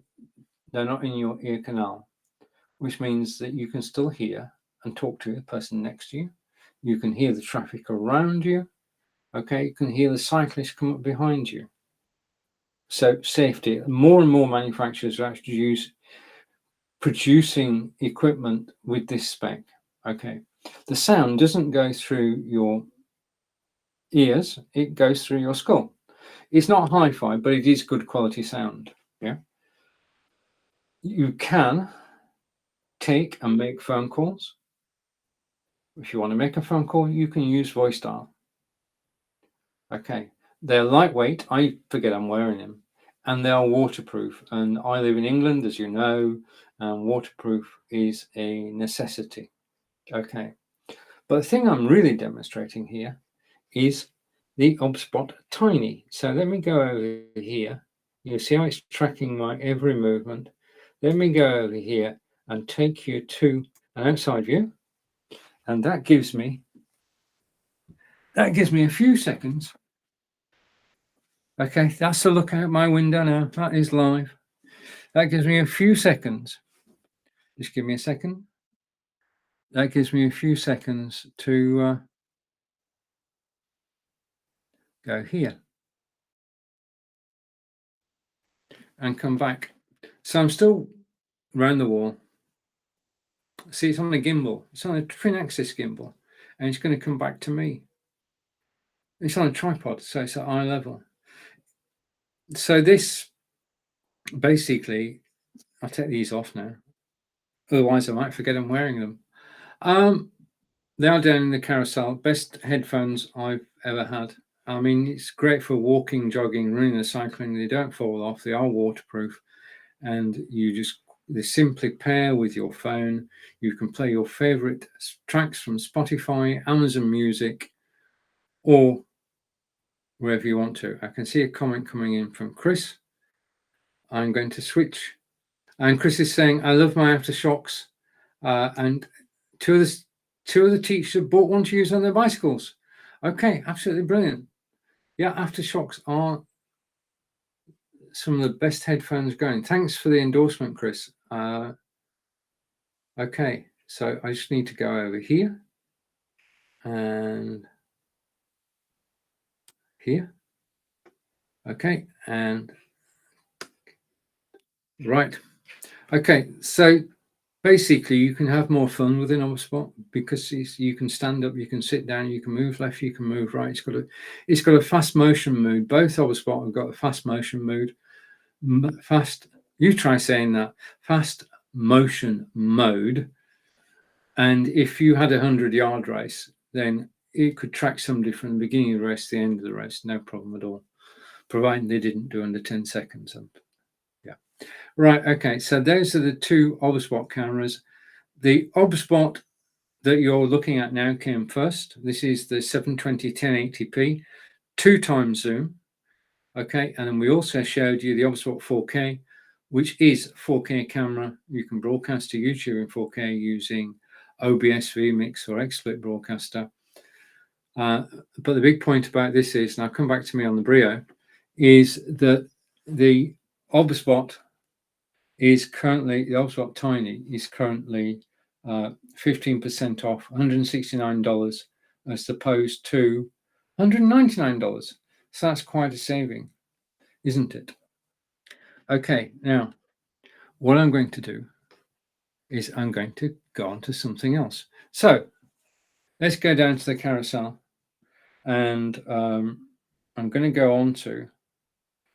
they're not in your ear canal, which means that you can still hear and talk to the person next to you. You can hear the traffic around you. Okay, you can hear the cyclist come up behind you. So safety. More and more manufacturers are actually producing equipment with this spec. Okay, the sound doesn't go through your ears; it goes through your skull. It's not hi-fi, but it is good quality sound. Yeah, you can take and make phone calls. If you want to make a phone call, you can use voice dial. Okay, they're lightweight. I forget I'm wearing them, and they are waterproof. And I live in England, as you know, and waterproof is a necessity. Okay, but the thing I'm really demonstrating here is the ObSpot Tiny. So let me go over here. You see how it's tracking my every movement. Let me go over here and take you to an outside view, and that gives me that gives me a few seconds. Okay, that's a look out my window now. That is live. That gives me a few seconds. Just give me a second. That gives me a few seconds to go here and come back. So I'm still around the wall. See, it's on a gimbal. It's on a twin axis gimbal, and it's going to come back to me. It's on a tripod, so it's at eye level. So this basically, I'll take these off now. Otherwise, I might forget I'm wearing them. They are down in the carousel. Best headphones I've ever had. I mean, it's great for walking, jogging, running and cycling. They don't fall off. They are waterproof, and they simply pair with your phone. You can play your favorite tracks from Spotify, Amazon Music, or wherever you want to. I can see a comment coming in from Chris. I'm going to switch. And Chris is saying, I love my Aftershocks. And two of the teachers bought one to use on their bicycles. Okay, absolutely brilliant. Yeah, Aftershocks are some of the best headphones going. Thanks for the endorsement, Chris. Okay, so I just need to go over here and here. Okay, and right. Okay, so basically you can have more fun with an HubSpot because you can stand up, you can sit down, you can move left, you can move right. It's got a fast motion mode. Both HubSpot have got a fast motion mode. You try saying that. Fast motion mode. And if you had a 100-yard race, then it could track somebody from the beginning of the race to the end of the race, no problem at all, providing they didn't do under 10 seconds. And yeah, right. Okay, so those are the two HubSpot cameras. The HubSpot that you're looking at now came first. This is the 720 1080p 2x zoom. Okay, and then we also showed you the HubSpot 4K, which is 4K camera. You can broadcast to YouTube in 4K using OBS, vMix, or XSplit Broadcaster. But the big point about this is, and I'll come back to me on the Brio, is that the HubSpot is currently, the HubSpot Tiny is currently 15% off, $169 as opposed to $199. So that's quite a saving, isn't it? Okay, now what I'm going to do is I'm going to go on to something else. So let's go down to the carousel, and I'm going to go on to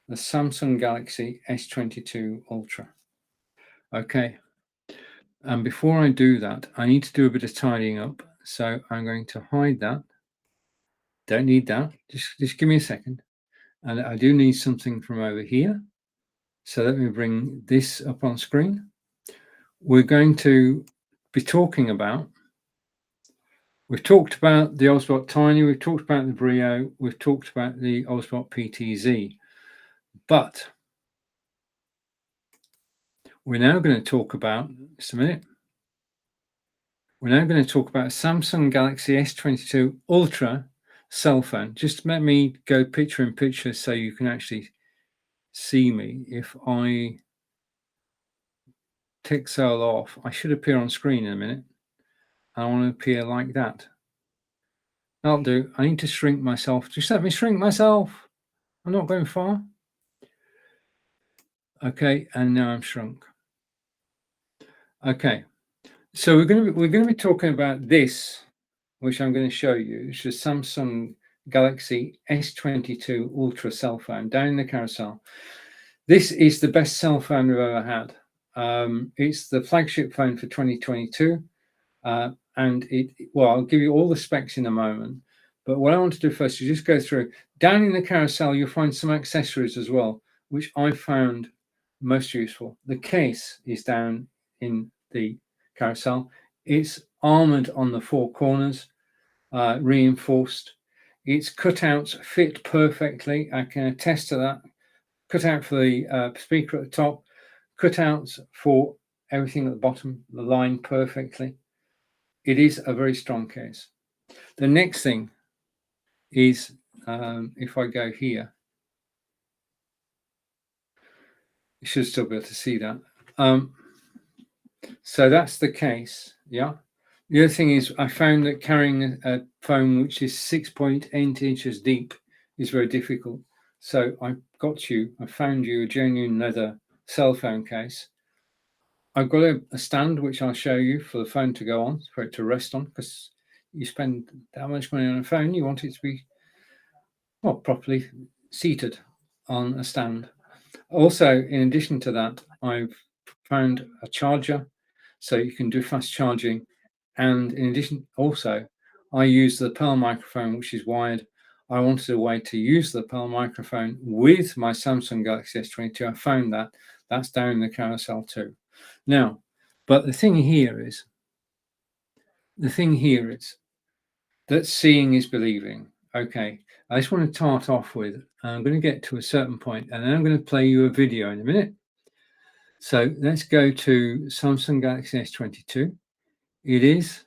the Samsung Galaxy S22 Ultra. Okay, and before I do that, I need to do a bit of tidying up. So I'm going to hide that. Don't need that. Just give me a second. And I do need something from over here. So let me bring this up on screen. We're going to be talking about, we've talked about the HubSpot Tiny, we've talked about the Brio, we've talked about the HubSpot PTZ, but we're now going to talk about, just a minute, we're now going to talk about a Samsung Galaxy S22 Ultra cell phone. Just let me go picture in picture so you can actually see me. If I tick cell off, I should appear on screen in a minute. I want to appear like that. That'll do. I need to shrink myself. Just let me shrink myself. I'm not going far. Okay, and now I'm shrunk. Okay, so we're going to be talking about this, which I'm going to show you. It's the Samsung Galaxy S22 Ultra cell phone down in the carousel. This is the best cell phone we've ever had. It's the flagship phone for 2022. And I'll give you all the specs in a moment. But what I want to do first is just go through. Down in the carousel, you'll find some accessories as well, which I found most useful. The case is down in the carousel. It's armored on the four corners, reinforced. Its cutouts fit perfectly. I can attest to that. Cutout for the speaker at the top, cutouts for everything at the bottom, the line perfectly. It is a very strong case. The next thing is if I go here, you should still be able to see that. So that's the case, yeah. The other thing is I found that carrying a phone which is 6.8 inches deep is very difficult. So I found you a genuine leather cell phone case. I've got a stand which I'll show you for the phone to go on, for it to rest on, because you spend that much money on a phone, you want it to be, well, properly seated on a stand. Also, in addition to that, I've found a charger so you can do fast charging. And in addition, also, I use the Pearl microphone, which is wired. I wanted a way to use the Pearl microphone with my Samsung Galaxy S22. I found that. That's down in the carousel too. Now, but the thing here is that seeing is believing. Okay, I just want to start off with, I'm going to get to a certain point, and then I'm going to play you a video in a minute. So let's go to Samsung Galaxy S22. It is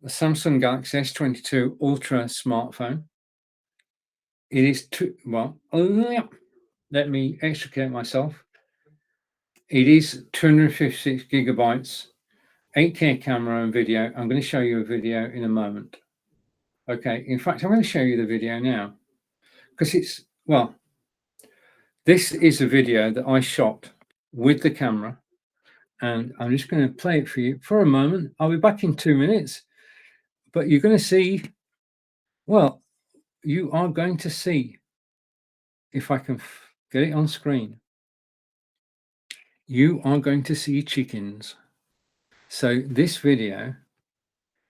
the Samsung Galaxy S22 Ultra smartphone. It is let me extricate myself. It is 256 gigabytes, 8K camera and video. I'm going to show you a video in a moment. Okay, in fact, I'm going to show you the video now because it's, well, this is a video that I shot with the camera, and I'm just going to play it for you for a moment. I'll be back in 2 minutes, but you're going to see, well, you are going to see, if I can get it on screen, you are going to see chickens. So this video,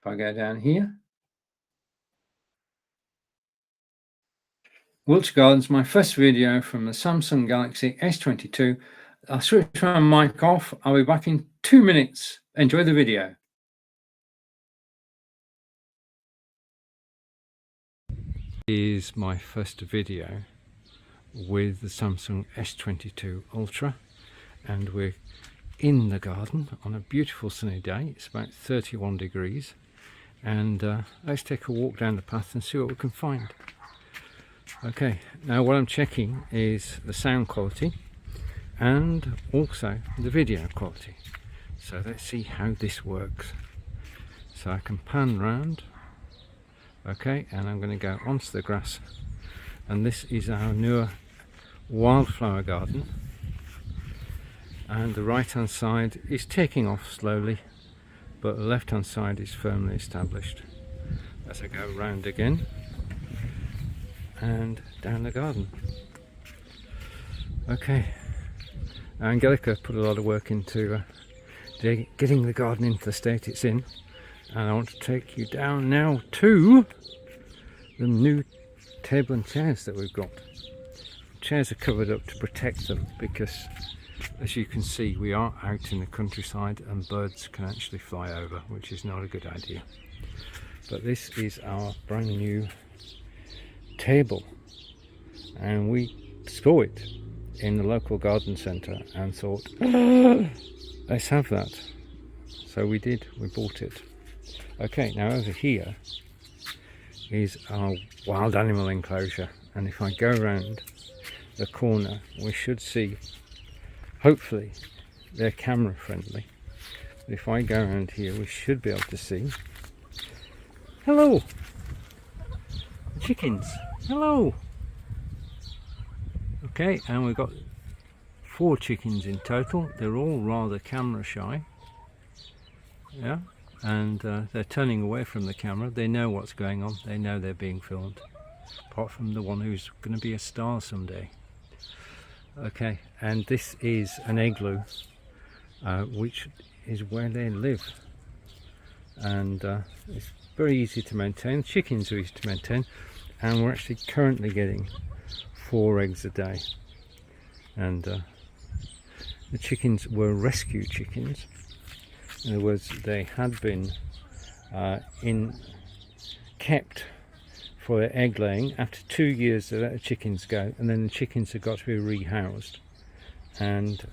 if I go down here, Wiltshire Gardens, my first video from the Samsung Galaxy S22. I'll switch my mic off. I'll be back in 2 minutes. Enjoy the video. Is my first video with the Samsung S22 Ultra, and we're in the garden on a beautiful sunny day. It's about 31 degrees, and let's take a walk down the path and see what we can find. Okay, now what I'm checking is the sound quality and also the video quality. So let's see how this works. So I can pan round. Okay, and I'm going to go onto the grass, and this is our newer wildflower garden, and the right hand side is taking off slowly, but the left hand side is firmly established. As I go round again and down the garden. Okay, Angelica put a lot of work into getting the garden into the state it's in, and I want to take you down now to the new table and chairs that we've got. Chairs are covered up to protect them because, as you can see, we are out in the countryside and birds can actually fly over, which is not a good idea. But this is our brand new table, and we saw it in the local garden centre and thought, let's have that. So we did, we bought it. Okay, now over here is our wild animal enclosure, and if I go around the corner we should see, hopefully they're camera friendly, but if I go around here we should be able to see, hello chickens, hello. Okay, and we've got 4 chickens in total. They're all rather camera shy, yeah, and they're turning away from the camera. They know what's going on, they know they're being filmed, apart from the one who's going to be a star someday. Okay, and this is an igloo, which is where they live, and it's very easy to maintain. Chickens are easy to maintain, and we're actually currently getting 4 eggs a day, and the chickens were rescue chickens. In other words, they had been kept for their egg laying. After 2 years they let the chickens go, and then the chickens have got to be rehoused, and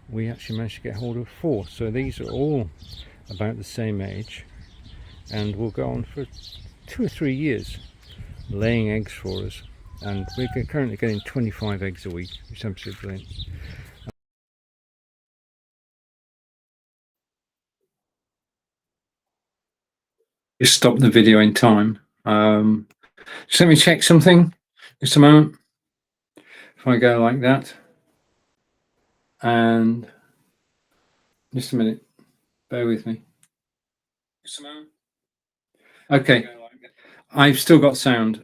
we actually managed to get hold of 4. So these are all about the same age and will go on for 2 or 3 years laying eggs for us, and we're currently getting 25 eggs a week, which is absolutely brilliant. Just stop the video in time. Just let me check something. Just a moment. If I go like that, and just a minute, bear with me. Just a moment. Okay, I've still got sound.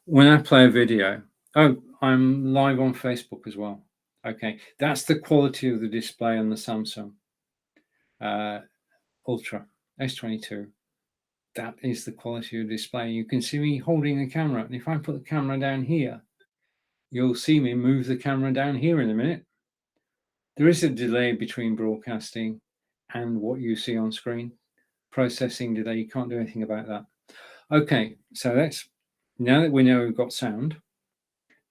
When I play a video, oh, I'm live on Facebook as well. Okay, that's the quality of the display on the Samsung Ultra S22. That is the quality of the display. You can see me holding the camera, and if I put the camera down here, you'll see me move the camera down here in a minute. There is a delay between broadcasting and what you see on screen. Processing delay, you can't do anything about that. Okay, so that's, now that we know we've got sound,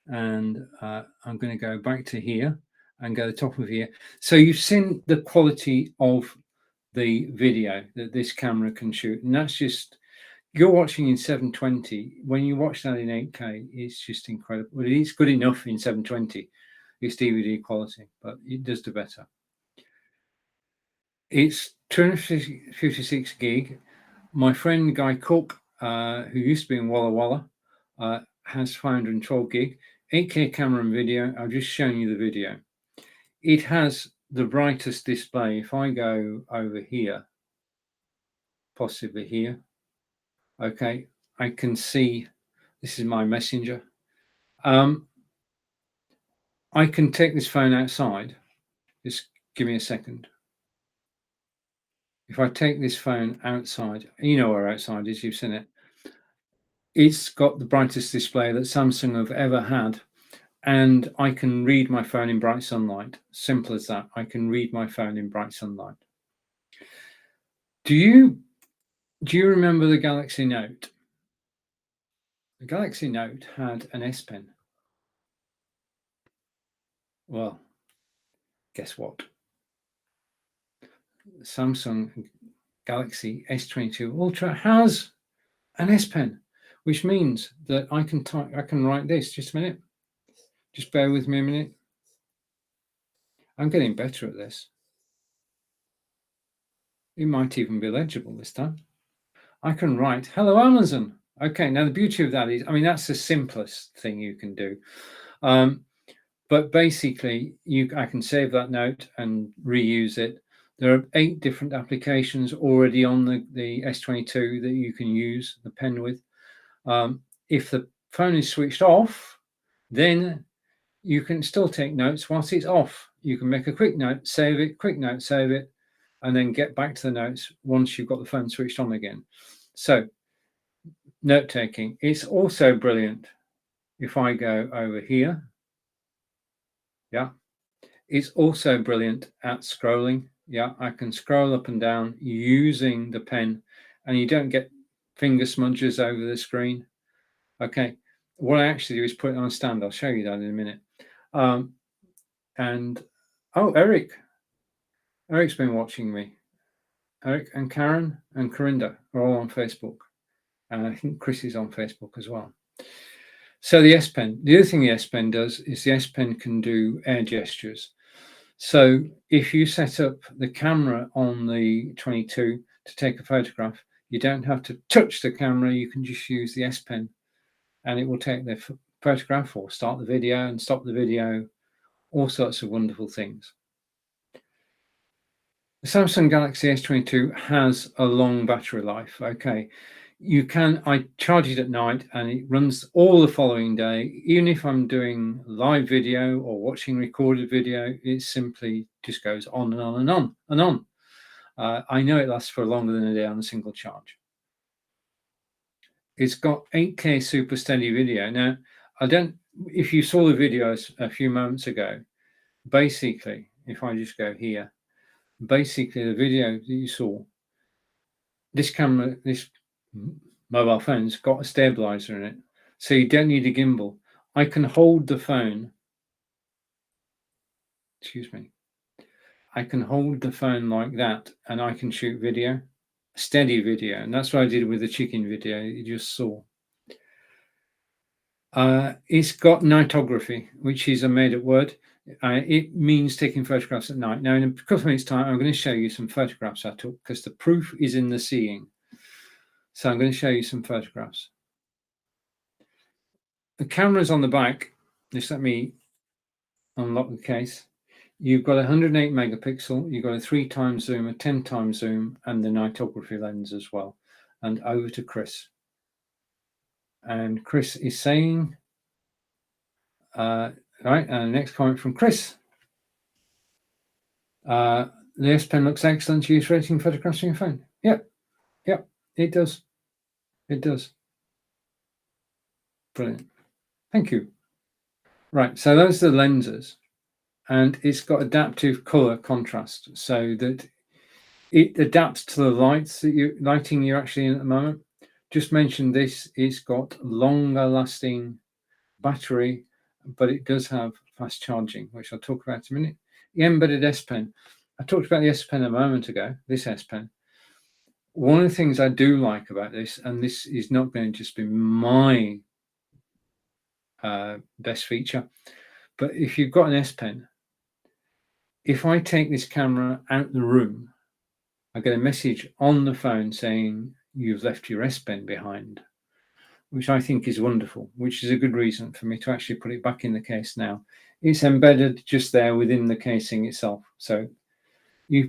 and I'm going to go back to here and go to the top of here. So you've seen the quality of the video that this camera can shoot, and that's just, you're watching in 720. When you watch that in 8K, it's just incredible. Well, it's good enough in 720. It's DVD quality, but it does do better. It's 256 gig. My friend Guy Cook, who used to be in Walla Walla, has 512 gig. 8K camera and video. I've just shown you the video. It has the brightest display. If I go over here, possibly here, okay, I can see, this is my messenger. I can take this phone outside. Just give me a second. If I take this phone outside, you know where outside is, you've seen it. It's got the brightest display that Samsung have ever had. And I can read my phone in bright sunlight. Simple as that. I can read my phone in bright sunlight. Do you remember the Galaxy Note? The Galaxy Note had an S Pen. Well, guess what? Samsung Galaxy S22 Ultra has an S Pen, which means that I can write this. Just a minute. Just bear with me a minute. I'm getting better at this. It might even be legible this time. I can write, "Hello, Amazon." Okay, now the beauty of that is, I mean, that's the simplest thing you can do. But basically, I can save that note and reuse it. There are 8 different applications already on the S22 that you can use the pen with. If the phone is switched off, then you can still take notes whilst it's off. You can make a quick note, save it, quick note, save it, and then get back to the notes once you've got the phone switched on again. So, note taking. It's also brilliant if I go over here. Yeah, it's also brilliant at scrolling. Yeah, I can scroll up and down using the pen, and you don't get finger smudges over the screen. Okay, what I actually do is put it on a stand. I'll show you that in a minute. And oh, Eric's been watching me. Eric and Karen and Corinda are all on Facebook, and I think Chris is on Facebook as well. So the S Pen, the other thing the S Pen does is the S Pen can do air gestures. So if you set up the camera on the 22 to take a photograph, you don't have to touch the camera. You can just use the S Pen, and it will take the photograph or start the video and stop the video, all sorts of wonderful things. The Samsung Galaxy S22 has a long battery life. Okay, I charge it at night and it runs all the following day. Even if I'm doing live video or watching recorded video, it simply just goes on and on and on and on. I know it lasts for longer than a day on a single charge. It's got 8K super steady video. Now, if you saw the videos a few moments ago, basically, if I just go here, basically the video that you saw, this mobile phone's got a stabilizer in it, so you don't need a gimbal. I can hold the phone, I can hold the phone like that, and I can shoot video. steady video, and that's what I did with the chicken video you just saw. It's got nightography, which is a made-up word. It means taking photographs at night. Now, in a couple of minutes' time, I'm going to show you some photographs I took, because the proof is in the seeing. So I'm going to show you some photographs. The camera's on the back. Just let me unlock the case. You've got a 108 megapixel, you've got a 3x zoom, a 10x zoom, and the nightography lens as well. And over to Chris. And Chris is saying, right, and the next comment from Chris. The S Pen looks excellent. Use rating photographs on your phone. Yep, it does. It does. Brilliant. Thank you. Right, so those are the lenses, and it's got adaptive color contrast, so that it adapts to the lighting you're actually in at the moment. Just mentioned this, it's got longer lasting battery, but it does have fast charging, which I'll talk about in a minute. The embedded S Pen. I talked about the S Pen a moment ago, this S Pen. One of the things I do like about this, and this is not going to just be my best feature, but if you've got an S Pen, if I take this camera out of the room, I get a message on the phone saying you've left your S Pen behind, which I think is wonderful, which is a good reason for me to actually put it back in the case now. It's embedded just there within the casing itself. So you're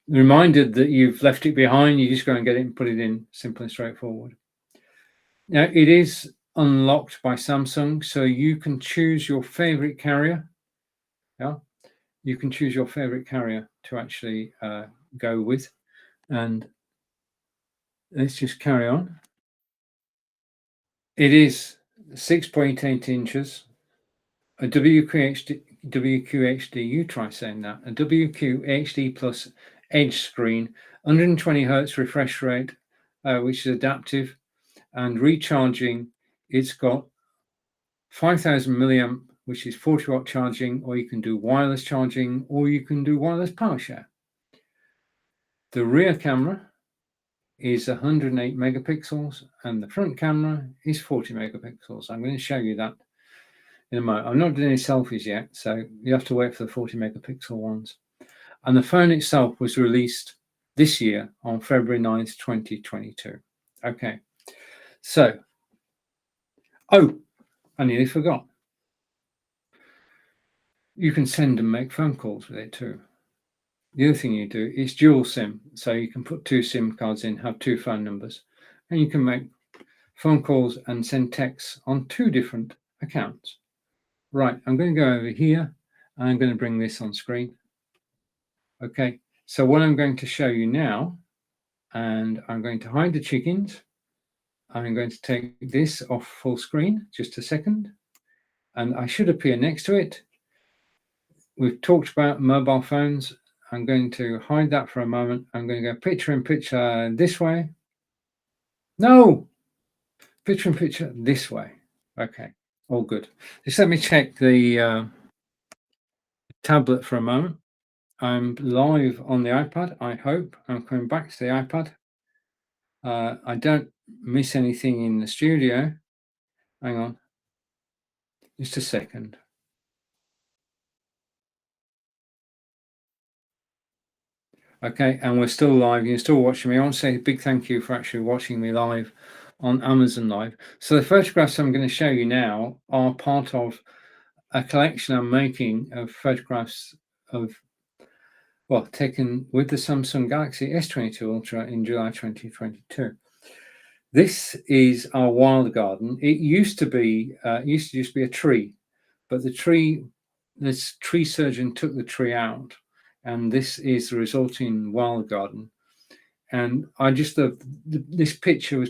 reminded that you've left it behind, you just go and get it and put it in, simple and straightforward. Now, it is unlocked by Samsung, so you can choose your favorite carrier. Yeah, you can choose your favorite carrier to actually go with. And let's just carry on. It is 6.8 inches, a WQHD, you try saying that, a WQHD plus edge screen, 120 hertz refresh rate, which is adaptive, and recharging. It's got 5,000 milliamp, which is 40-watt charging, or you can do wireless charging, or you can do wireless power share. The rear camera is 108 megapixels, and the front camera is 40 megapixels. I'm going to show you that in a moment. I'm not doing any selfies yet, so you have to wait for the 40 megapixel ones. And the phone itself was released this year on February 9th, 2022. Okay, so, oh, I nearly forgot. You can send and make phone calls with it too. The other thing you do is dual SIM. So you can put 2 SIM cards in, have 2 phone numbers, and you can make phone calls and send texts on 2 different accounts. Right, I'm going to go over here, and I'm going to bring this on screen. Okay, so what I'm going to show you now, and I'm going to hide the chickens. I'm going to take this off full screen, just a second, and I should appear next to it. We've talked about mobile phones. I'm going to hide that for a moment. I'm going to go picture in picture this way. No, picture in picture this way. Okay, all good. Just let me check the tablet for a moment. I'm live on the iPad, I hope. I'm coming back to the iPad. I don't miss anything in the studio. Hang on, just a second. Okay, and we're still live. You're still watching me. I want to say a big thank you for actually watching me live on Amazon Live. So the photographs I'm going to show you now are part of a collection I'm making of photographs of, well, taken with the Samsung Galaxy S22 Ultra in July 2022. This is our wild garden. It used to just be a tree, but this tree surgeon took the tree out, and this is the resulting wild garden. And I just love this picture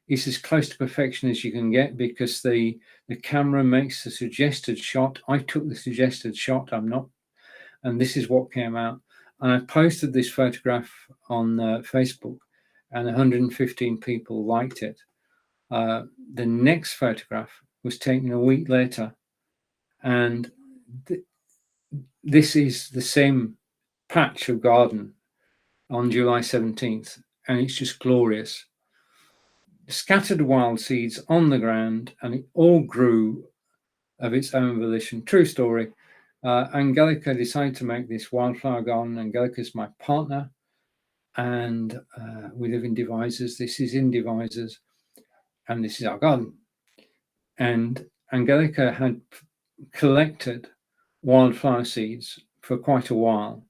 is as close to perfection as you can get, because the camera makes the suggested shot. I took the suggested shot. And this is what came out. And I posted this photograph on Facebook, and 115 people liked it. The next photograph was taken a week later, and this is the same patch of garden on July 17th, and it's just glorious. Scattered wild seeds on the ground, and it all grew of its own volition. True story. Angelica decided to make this wildflower garden. Angelica is my partner, and we live in Devizes. This is in Devizes, and this is our garden. And Angelica had collected wildflower seeds for quite a while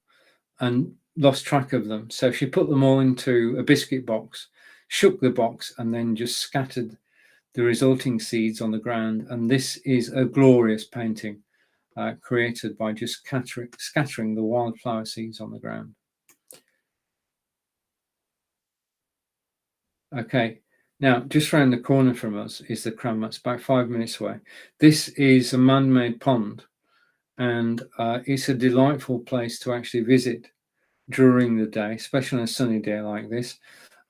and lost track of them. So she put them all into a biscuit box, shook the box, and then just scattered the resulting seeds on the ground. And this is a glorious painting created by just scattering the wildflower seeds on the ground. Okay, now just around the corner from us is the Cranmats, about 5 minutes away. This is a man-made pond, and it's a delightful place to actually visit during the day, especially on a sunny day like this.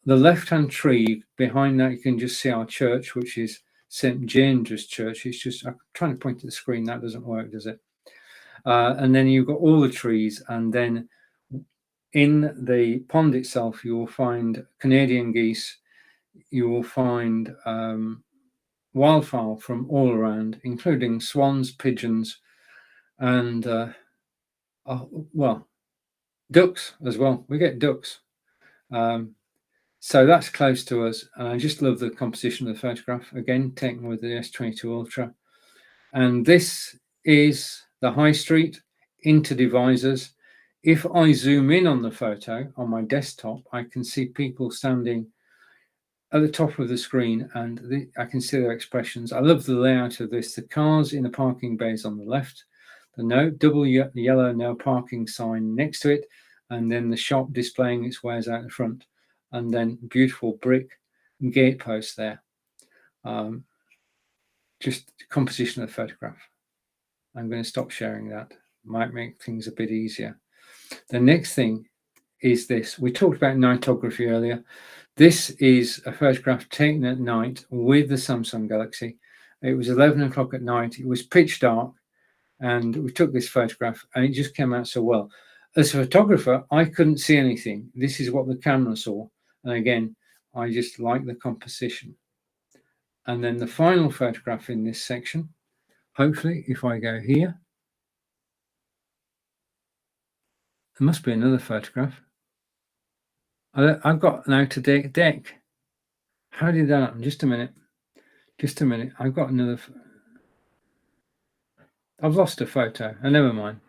The left-hand tree behind that, you can just see our church, which is St. James's Church. It's just, I'm trying to point to the screen, that doesn't work, does it? And then you've got all the trees, and then in the pond itself, you will find Canadian geese, you will find wildfowl from all around, including swans, pigeons, and well, ducks as well. We get ducks. So that's close to us, and I just love the composition of the photograph, again taken with the S22 Ultra. And this is the high street into Devizes. If I zoom in on the photo on my desktop, I can see people standing at the top of the screen, and I can see their expressions. I love the layout of this. The cars in the parking bays on the left, the double yellow no parking sign next to it, and then the shop displaying its wares out the front, and then beautiful brick gate posts there. Just composition of the photograph. I'm going to stop sharing that. Might make things a bit easier. The next thing is this. We talked about nightography earlier. This is a photograph taken at night with the Samsung Galaxy. It was 11 o'clock at night. It was pitch dark, and we took this photograph, and it just came out so well. As a photographer, I couldn't see anything. This is what the camera saw. And again, I just like the composition. And then the final photograph in this section, hopefully, if I go here, there must be another photograph. I've got an out-of-date deck. How did that happen? Just a minute. Just a minute. I've got another. I've lost a photo. Never mind.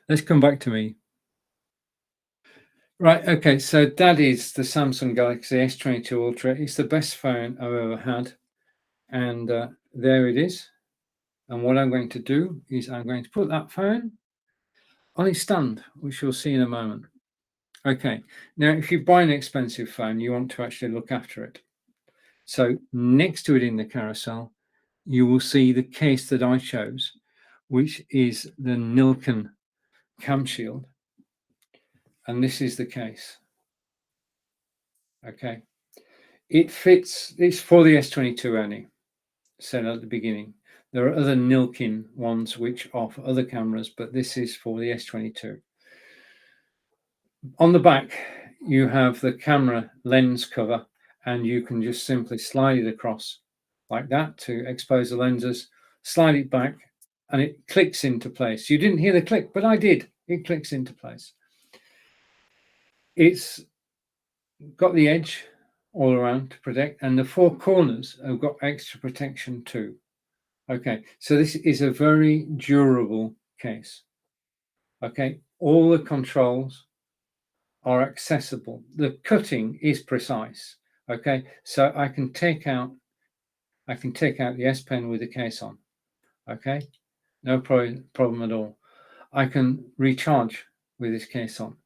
Let's come back to me. Right. Okay. So that is the Samsung Galaxy S22 Ultra. It's the best phone I've ever had. And there it is. And what I'm going to do is I'm going to put that phone on its stand, which you'll see in a moment. Okay, now if you buy an expensive phone, you want to actually look after it. So next to it in the carousel, you will see the case that I chose, which is the Lamical cam shield. And this is the case. Okay, it fits, it's for the S22 only, said at the beginning. There are other Lamical ones which are for other cameras, but this is for the S22. On the back, you have the camera lens cover, and you can just simply slide it across like that to expose the lenses, slide it back, and it clicks into place. You didn't hear the click, but I did. It clicks into place. It's got the edge all around to protect, and the four corners have got extra protection too. Okay, so this is a very durable case. Okay, all the controls are accessible. The cutting is precise. Okay, so I can take out the S Pen with the case on. Okay, no problem at all. I can recharge with this case on.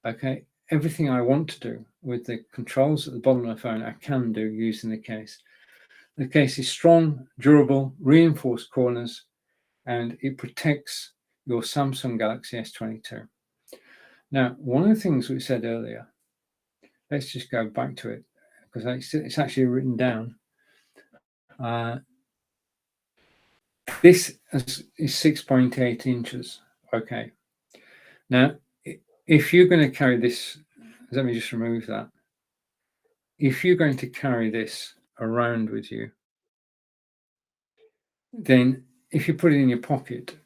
Okay, everything I want to do with the controls at the bottom of the phone, I can do using the case. The case is strong, durable, reinforced corners, and it protects your Samsung Galaxy S22. Now, one of the things we said earlier, let's just go back to it because it's actually written down. This is 6.8 inches. Okay. Now, if you're going to carry this let me just remove that. If you're going to carry this around with you, then if you put it in your pocket,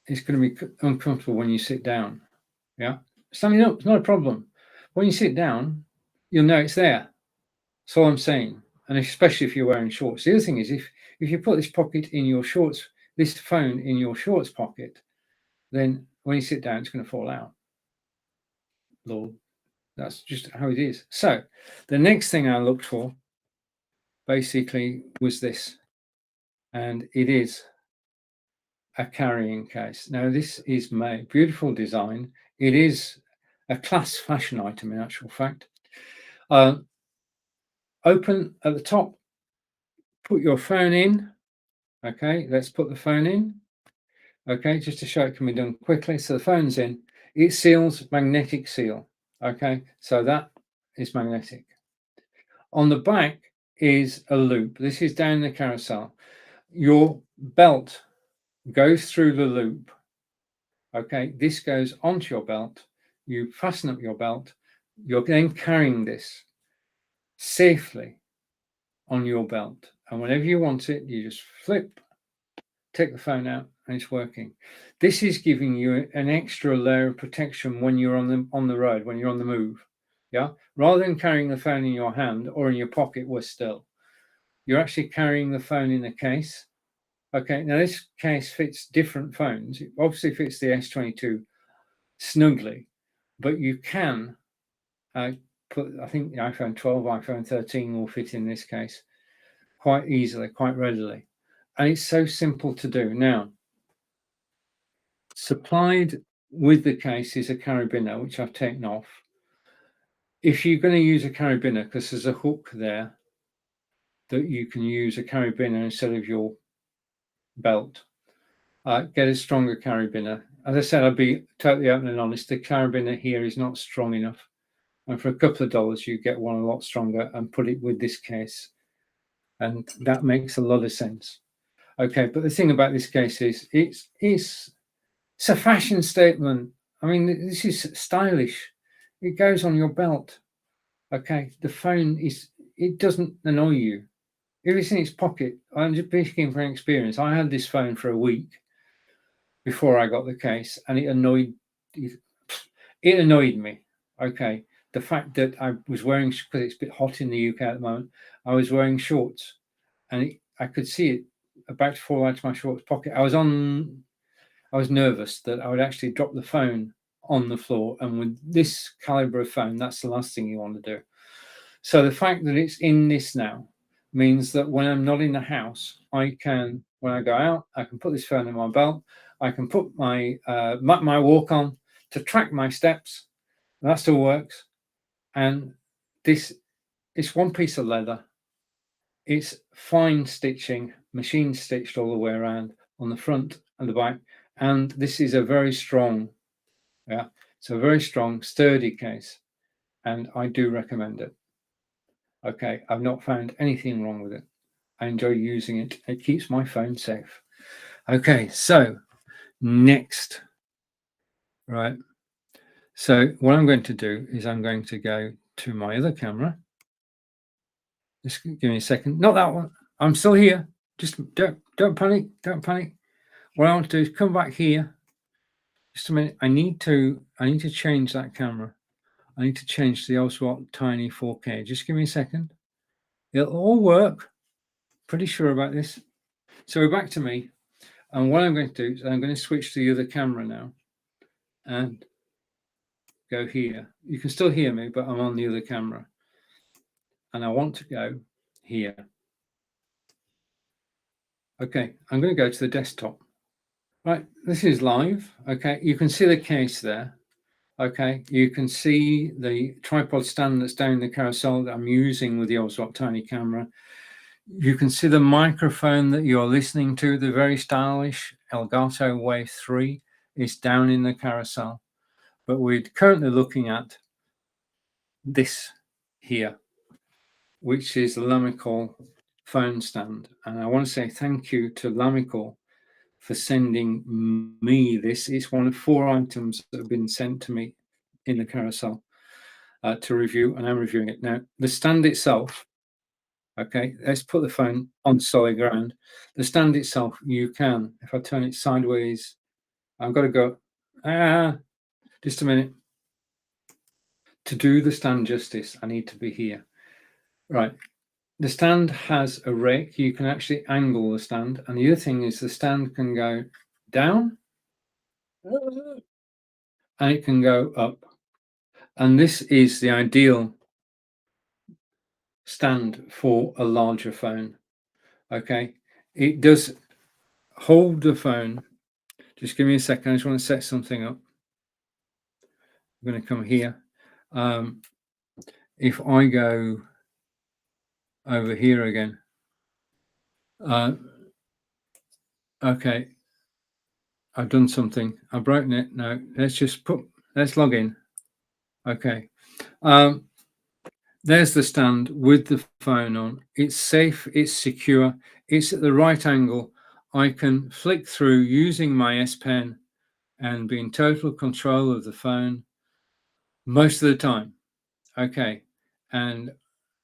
it's going to be uncomfortable when you sit down. Yeah, standing up is not a problem. When you sit down, you'll know it's there. That's all I'm saying. And especially if you're wearing shorts. The other thing is, if you put this pocket in your shorts, this phone in your shorts pocket, then when you sit down, it's going to fall out. Lord, that's just how it is. So the next thing I looked for basically was this, and it is a carrying case. Now this is my beautiful design. It is a class fashion item in actual fact. Open at the top, put your phone in. Okay, let's put the phone in. Okay, just to show it can be done quickly. So the phone's in. It seals, magnetic seal. Okay, so that is magnetic. On the back is a loop. This is down the carousel. Your belt goes through the loop. Okay, this goes onto your belt. You fasten up your belt. You're then carrying this safely on your belt. And whenever you want it, you just flip, take the phone out, and it's working. This is giving you an extra layer of protection when you're on the road, when you're on the move. Yeah, rather than carrying the phone in your hand or in your pocket, we're still. You're actually carrying the phone in a case. Okay, now this case fits different phones. It obviously fits the S22 snugly, but you can put, I think the iPhone 12, iPhone 13 will fit in this case quite easily, quite readily. And it's so simple to do. Now, supplied with the case is a carabiner, which I've taken off. If you're going to use a carabiner, because there's a hook there that you can use a carabiner instead of your belt, get a stronger carabiner. As I said, I'll be totally open and honest, the carabiner here is not strong enough. And for a couple of dollars, you get one a lot stronger and put it with this case. And that makes a lot of sense. Okay, but the thing about this case is it's a fashion statement. I mean, this is stylish. It goes on your belt. Okay, the phone it doesn't annoy you. If it's in its pocket, I'm just speaking from experience. I had this phone for a week before I got the case, and it annoyed me. Okay, the fact that I was wearing, because it's a bit hot in the UK at the moment, I was wearing shorts, and I could see it about to fall out of my shorts pocket. I was nervous that I would actually drop the phone on the floor, and with this caliber of phone, that's the last thing you want to do. So the fact that it's in this now means that when I'm not in the house, I can, when I go out, I can put this phone in my belt. I can put my my walk on to track my steps. That still works. And this, it's one piece of leather. It's fine stitching, machine stitched all the way around on the front and the back. And this is a very strong, it's a very strong, sturdy case. And I do recommend it. Okay, I've not found anything wrong with it. I enjoy using it. It keeps my phone safe. Okay, so next, right. So what I'm going to do is I'm going to go to my other camera. Just give me a second. Not that one. I'm still here. Just don't panic. Don't panic. What I want to do is come back here. Just a minute. I need to change that camera. I need to change the Oswald Tiny 4K. Just give me a second. It'll all work. Pretty sure about this. So we're back to me. And what I'm going to do is I'm going to switch to the other camera now and go here. You can still hear me, but I'm on the other camera. And I want to go here. Okay, I'm going to go to the desktop. Right, this is live. Okay, you can see the case there. Okay, you can see the tripod stand that's down the carousel that I'm using with the Oswald Tiny camera. You can see the microphone that you're listening to, the very stylish Elgato Wave 3 is down in the carousel. But we're currently looking at this here, which is the Lamical phone stand. And I want to say thank you to Lamical for sending me this. It's one of 4 items that have been sent to me in the carousel. to review, and I'm reviewing it now. The stand itself, okay, let's put the phone on solid ground. The stand itself, you can, if I turn it sideways, I've got to go, just a minute. To do the stand justice, I need to be here. Right. The stand has a rake. You can actually angle the stand. And the other thing is the stand can go down and it can go up. And this is the ideal stand for a larger phone. Okay. It does hold the phone. Just give me a second. I just want to set something up. I'm going to come here. If I go over here again, okay, I've done something. I've broken it. No, let's log in. Okay. There's the stand with the phone on. It's safe, it's secure, it's at the right angle. I can flick through using my S Pen and be in total control of the phone most of the time. Okay. And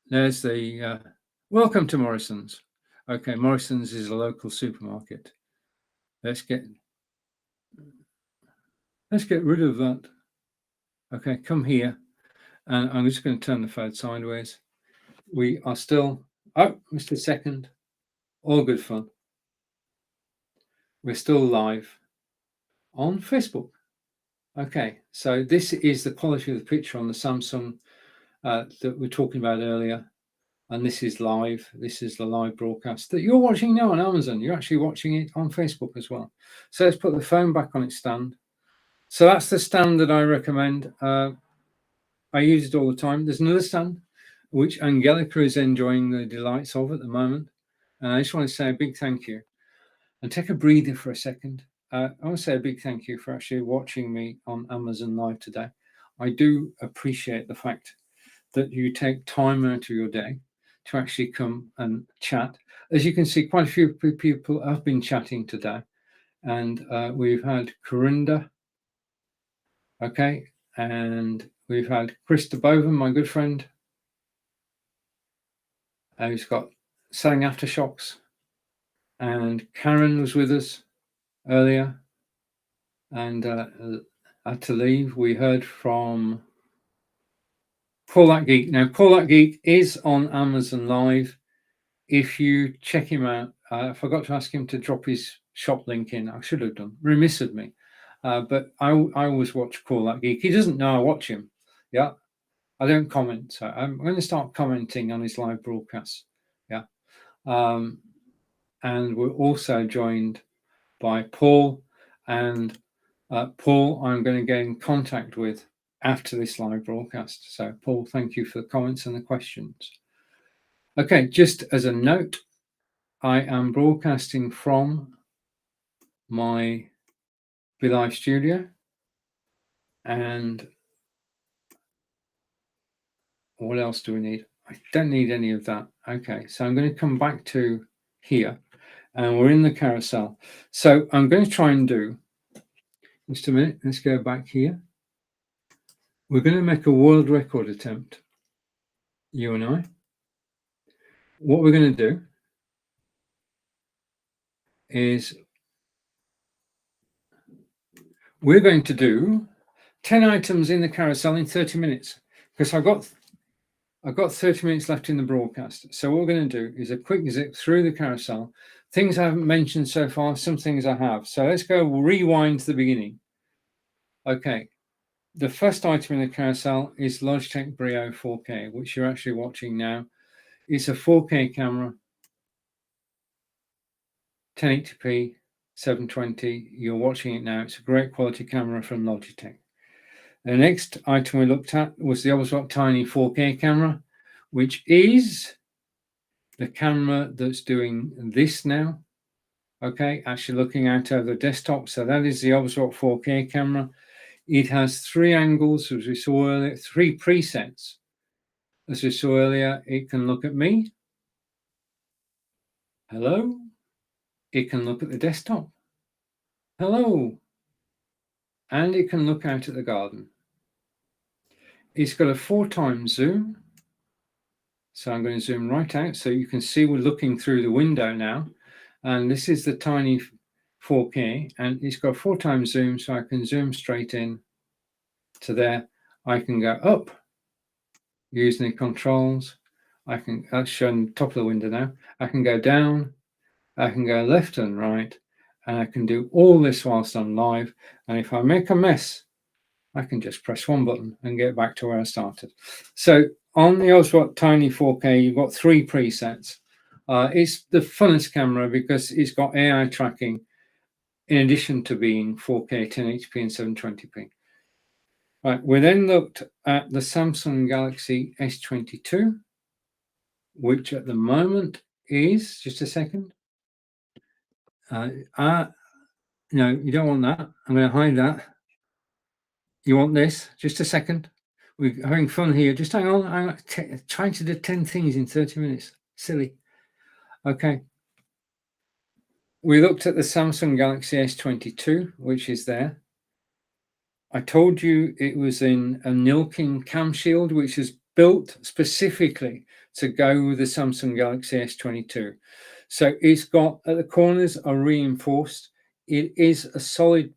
there's the welcome to Morrison's. Okay, Morrison's is a local supermarket. Let's get rid of that. Okay, come here. And I'm just going to turn the phone sideways. We are still, Mr. Second, all good fun. We're still live on Facebook. Okay, so this is the quality of the picture on the Samsung that we were talking about earlier. And this is live. This is the live broadcast that you're watching now on Amazon. You're actually watching it on Facebook as well. So let's put the phone back on its stand. So that's the stand that I recommend. I use it all the time. There's another stand which Angelica is enjoying the delights of at the moment. And I just want to say a big thank you and take a breather for a second. I want to say a big thank you for actually watching me on Amazon Live today. I do appreciate the fact that you take time out of your day to actually come and chat. As you can see, quite a few people have been chatting today. And we've had Corinda, okay, and we've had Krista Boven, my good friend, who's got selling Aftershocks, and Karen was with us earlier, and had to leave. We heard from Paul That Geek. Now, Paul That Geek is on Amazon Live. If you check him out, I forgot to ask him to drop his shop link in. I should have done. Remiss of me. But I always watch Paul That Geek. He doesn't know I watch him. Yeah. I don't comment. So I'm going to start commenting on his live broadcasts. Yeah. And we're also joined by Paul. And Paul, I'm going to get in contact with after this live broadcast. So, Paul, thank you for the comments and the questions. Okay, just as a note, I am broadcasting from my BeLive studio, and what else do we need? I don't need any of that. Okay, so I'm going to come back to here, and we're in the carousel. So I'm going to try and do, just a minute, let's go back here. We're going to make a world record attempt, you and I. What we're going to do is we're going to do 10 items in the carousel in 30 minutes, because I've got 30 minutes left in the broadcast. So what we're going to do is a quick zip through the carousel. Things I haven't mentioned so far, some things I have. So let's go rewind to the beginning. Okay. The first item in the carousel is Logitech Brio 4K, which you're actually watching now. It's a 4K camera, 1080p, 720. You're watching it now. It's a great quality camera from Logitech. The next item we looked at was the Obswap Tiny 4K camera, which is the camera that's doing this now. Okay, actually looking out over the desktop. So that is the Obswap 4K camera. It has 3 angles, as we saw earlier, 3 presets. As we saw earlier, it can look at me. Hello. It can look at the desktop. Hello. And it can look out at the garden. It's got a 4x zoom. So I'm going to zoom right out so you can see we're looking through the window now. And this is the tiny 4K, and it's got 4x zoom, so I can zoom straight in to there. I can go up using the controls. That's shown the top of the window now. I can go down, I can go left and right, and I can do all this whilst I'm live. And if I make a mess, I can just press one button and get back to where I started. So on the Oswald Tiny 4K, you've got 3 presets. It's the funnest camera because it's got AI tracking in addition to being 4K, 1080p and 720p. Right, we then looked at the Samsung Galaxy S22, which at the moment is, just a second. No, you don't want that. I'm going to hide that. You want this? Just a second. We're having fun here. Just hang on. I'm trying to do 10 things in 30 minutes. Silly. Okay. We looked at the Samsung Galaxy S22, which is there. I told you it was in a Nilkin cam shield, which is built specifically to go with the Samsung Galaxy S22. So it's got, at the corners are reinforced. It is a solid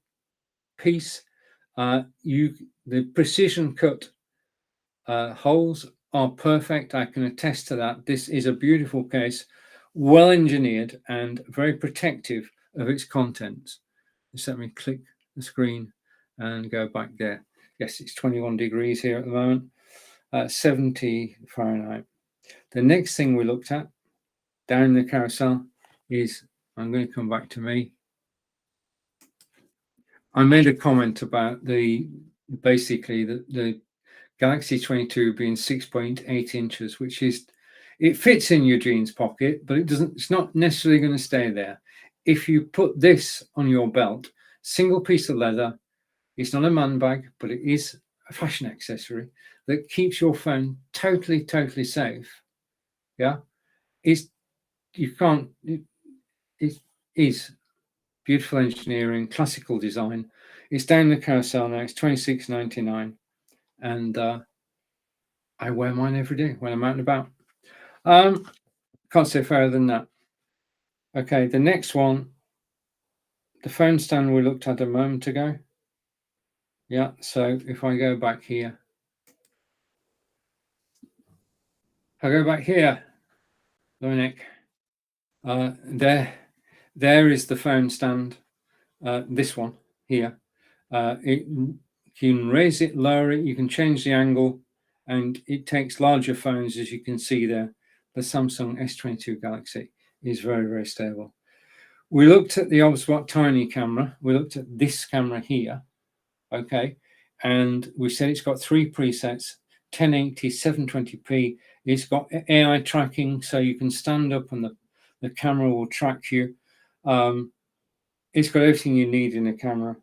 piece. The precision cut holes are perfect. I can attest to that. This is a beautiful case, well engineered and very protective of its contents. Just let me click the screen and go back there. Yes, it's 21 degrees here at the moment, 70 Fahrenheit. The next thing we looked at down the carousel is, I'm going to come back to me. I made a comment about basically the Galaxy 22 being 6.8 inches, which is, it fits in your jeans pocket, but it's not necessarily going to stay there. If you put this on your belt, single piece of leather, it's not a man bag, but it is a fashion accessory that keeps your phone totally safe. Yeah, it is beautiful engineering, classical design. It's down the carousel now. It's $26.99, and I wear mine every day when I'm out and about. Can't say further than that. Okay, the next one, the phone stand we looked at a moment ago. Yeah, so if I go back here, Dominic, there is the phone stand, this one here. You can raise it, lower it, you can change the angle, and it takes larger phones, as you can see there. The Samsung S22 Galaxy is very stable. We looked at the Oswald Tiny camera. We looked at this camera here, okay, and we said it's got 3 presets, 1080, 720p. It's got AI tracking, so you can stand up and the camera will track you. It's got everything you need in a camera.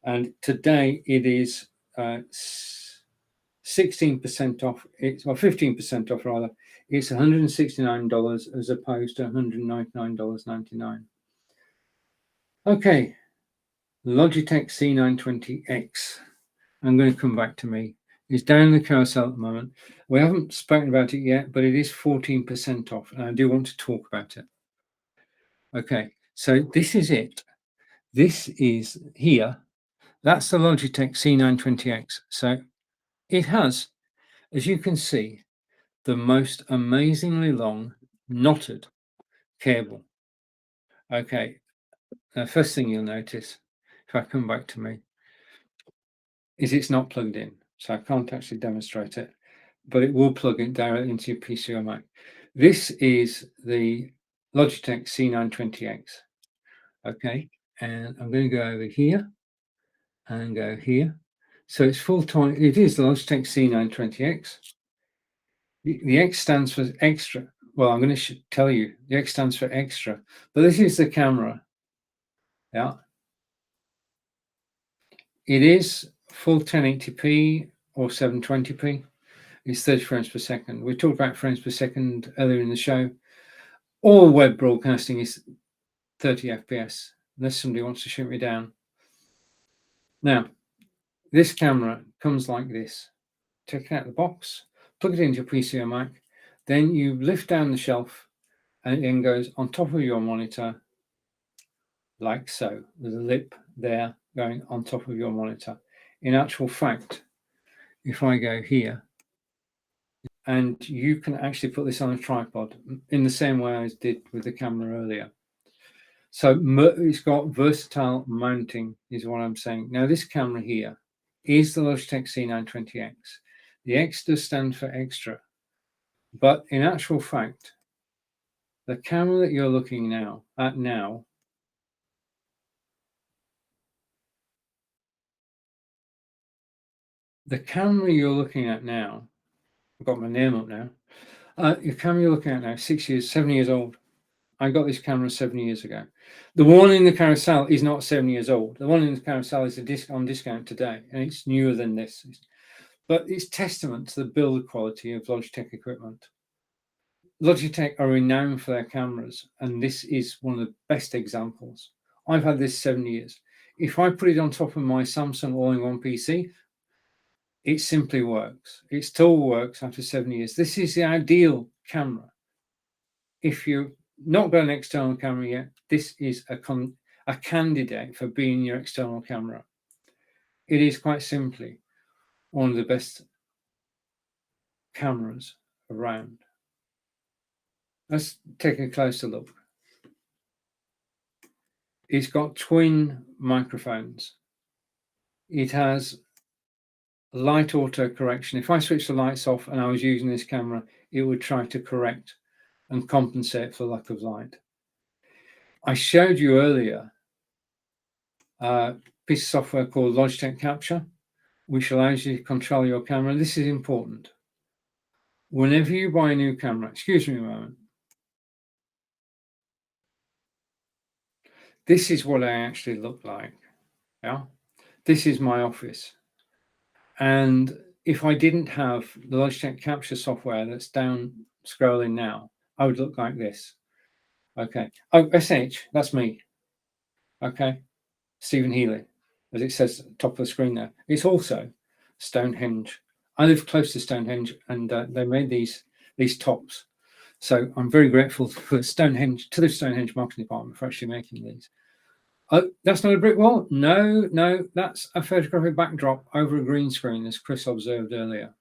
And today it is 16% off, or 15% off rather. It's $169 as opposed to $199.99. Okay, Logitech C920x. I'm going to come back to me. It's down the carousel at the moment. We haven't spoken about it yet, but it is 14% off, and I do want to talk about it. Okay, so this is it. This is here. That's the Logitech C920x. So it has, as you can see, the most amazingly long knotted cable. Okay, now first thing you'll notice, if I come back to me, is it's not plugged in. So I can't actually demonstrate it, but it will plug it directly into your PC or Mac. This is the Logitech C920x. Okay, and I'm going to go over here and go here. So it's full time. It is the Logitech C920x. The X stands for extra. Well, I'm going to tell you the X stands for extra, but this is the camera. Yeah, it is full 1080p or 720p. It's 30 frames per second. We talked about frames per second earlier in the show. All web broadcasting is 30 FPS, unless somebody wants to shoot me down. Now, this camera comes like this. take it out of the box, plug it into your PC or Mac, then you lift down the shelf and it then goes on top of your monitor like so, with a lip there going on top of your monitor. In actual fact, if I go here, and you can actually put this on a tripod in the same way I did with the camera earlier. So it's got versatile mounting is what I'm saying. Now this camera here is the Logitech C920x. The X does stand for extra, but in actual fact, the camera that you're looking at now, the camera you're looking at now, I've got my name up now. Your camera you're looking at now, 7 years old. I got this camera 7 years ago. The one in the carousel is not 7 years old. The one in the carousel is on discount today, and it's newer than this. But it's testament to the build quality of Logitech equipment. Logitech are renowned for their cameras, and this is one of the best examples. I've had this 7 years. If I put it on top of my Samsung all-in-one PC, it simply works. It still works after 7 years. This is the ideal camera. If you've not got an external camera yet, this is a candidate for being your external camera. It is quite simply one of the best cameras around. Let's take a closer look. It's got twin microphones. It has light auto correction. If I switch the lights off and I was using this camera, it would try to correct and compensate for lack of light. I showed you earlier a piece of software called Logitech Capture, which allows you to control your camera. This is important. Whenever you buy a new camera, excuse me a moment. This is what I actually look like. Yeah, this is my office. And if I didn't have the Logitech Capture software that's down scrolling now, I would look like this. Okay. Oh, SH, that's me. Okay. Stephen Healey, as it says at the top of the screen there. It's also Stonehenge. I live close to Stonehenge, and they made these tops. So I'm very grateful for the Stonehenge marketing department for actually making these. Oh, that's not a brick wall. No, that's a photographic backdrop over a green screen, as Chris observed earlier.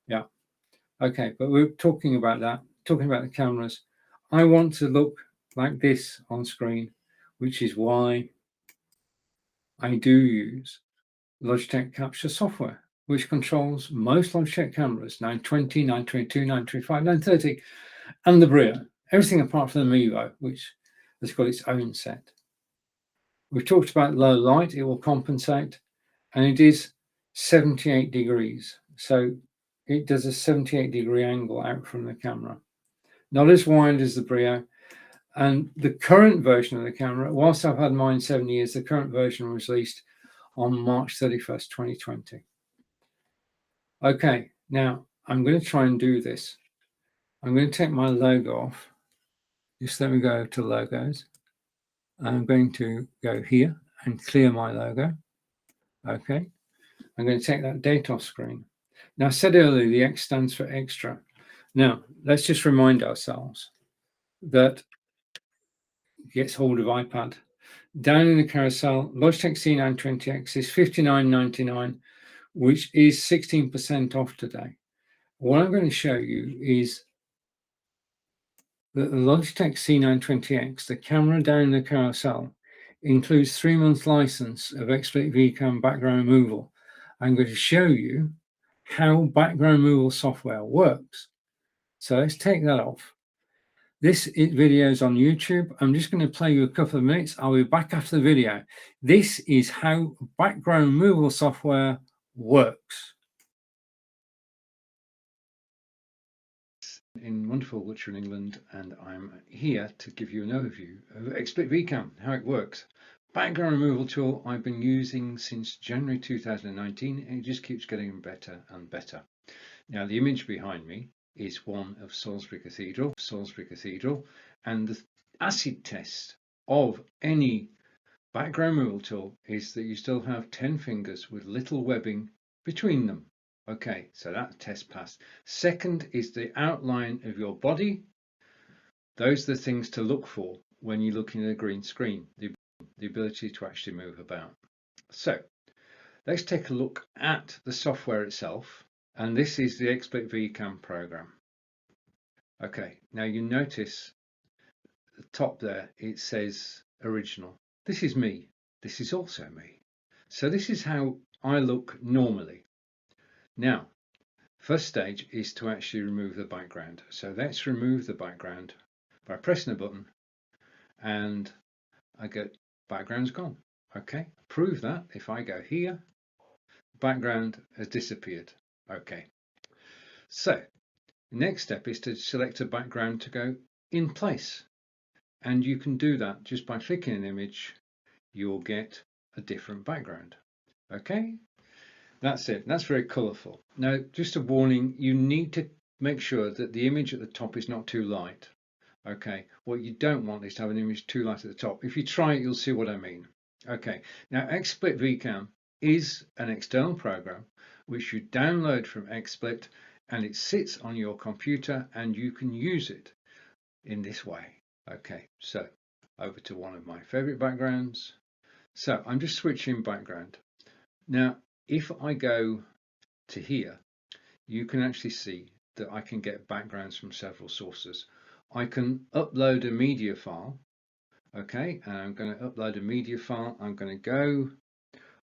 Yeah. Okay, but we're talking about that, talking about the cameras. I want to look like this on screen, which is why I do use Logitech Capture software, which controls most Logitech cameras, 920, 922, 925, 930, and the Brio. Everything apart from the Mevo, which has got its own set. We've talked about low light, it will compensate, and it is 78 degrees. So it does a 78-degree angle out from the camera. Not as wide as the Brio. And the current version of the camera, whilst I've had mine 7 years, the current version was released on March 31st, 2020. Okay, now I'm going to try and do this. I'm going to take my logo off. Just let me go to logos. I'm going to go here and clear my logo. Okay, I'm going to take that date off screen. Now, I said earlier the X stands for extra. Now, let's just remind ourselves that gets hold of iPad. Down in the carousel, Logitech C920x is $59.99, which is 16% off today. What I'm going to show you is that the Logitech C920x, the camera down in the carousel, includes 3 months license of Expert VCam background removal. I'm going to show you how background removal software works. So let's take that off. This video is on YouTube. I'm just going to play you a couple of minutes. I'll be back after the video. This is how background removal software works. In wonderful Wiltshire, England, and I'm here to give you an overview of Expert VCam, how it works. Background removal tool I've been using since January 2019, and it just keeps getting better and better. Now, the image behind me is one of Salisbury Cathedral, and the acid test of any background removal tool is that you still have 10 fingers with little webbing between them. Okay, so that test passed. Second is the outline of your body. Those are the things to look for when you're looking at a green screen, the ability to actually move about. So let's take a look at the software itself. And this is the XSplit VCam program. Okay, now you notice the top there, it says original. This is me. This is also me. So this is how I look normally. Now, first stage is to actually remove the background. So let's remove the background by pressing a button and I get background's gone. Okay, prove that if I go here, background has disappeared. Okay, so the next step is to select a background to go in place. And you can do that just by clicking an image, you'll get a different background. Okay, that's it. That's very colorful. Now, just a warning, you need to make sure that the image at the top is not too light. Okay, what you don't want is to have an image too light at the top. If you try it, you'll see what I mean. Okay, now XSplit VCam is an external program which you download from XSplit, and it sits on your computer and you can use it in this way. Okay, so over to one of my favorite backgrounds. So I'm just switching background. Now, if I go to here, you can actually see that I can get backgrounds from several sources. I can upload a media file. Okay, and I'm going to upload a media file. I'm going to go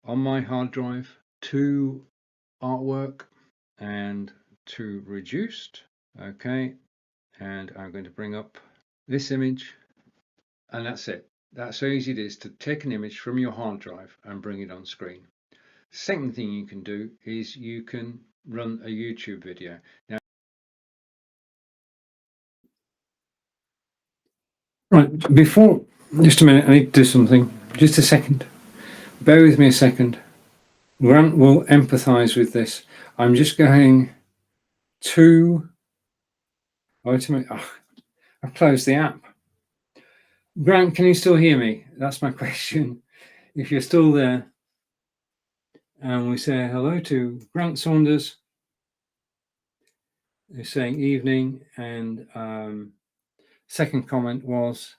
on my hard drive to artwork and to reduced. Okay, and I'm going to bring up this image, and that's it. That's how easy it is to take an image from your hard drive and bring it on screen. Second thing you can do is you can run a YouTube video. Now, right, before, just a minute, I need to do something. Just a second. Bear with me a second. Grant will empathize with this. I'm just going to, wait a minute. Oh, I've closed the app. Grant, can you still hear me? That's my question. If you're still there, and we say hello to Grant Saunders, who's saying evening, and second comment was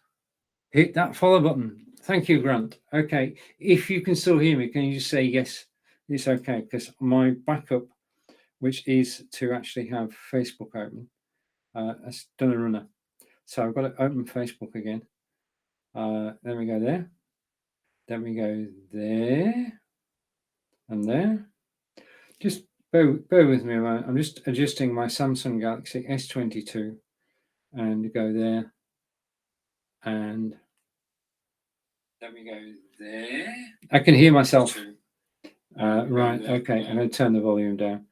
hit that follow button. Thank you, Grant. Okay, if you can still hear me, can you just say yes, it's okay? Because my backup, which is to actually have Facebook open, has done a runner. So I've got to open Facebook again. Then we go there. Then we go there and there. Just bear with me a moment. I'm just adjusting my Samsung Galaxy S22 and go there. And then we go there. I can hear myself. Right, okay, I'm going to turn the volume down.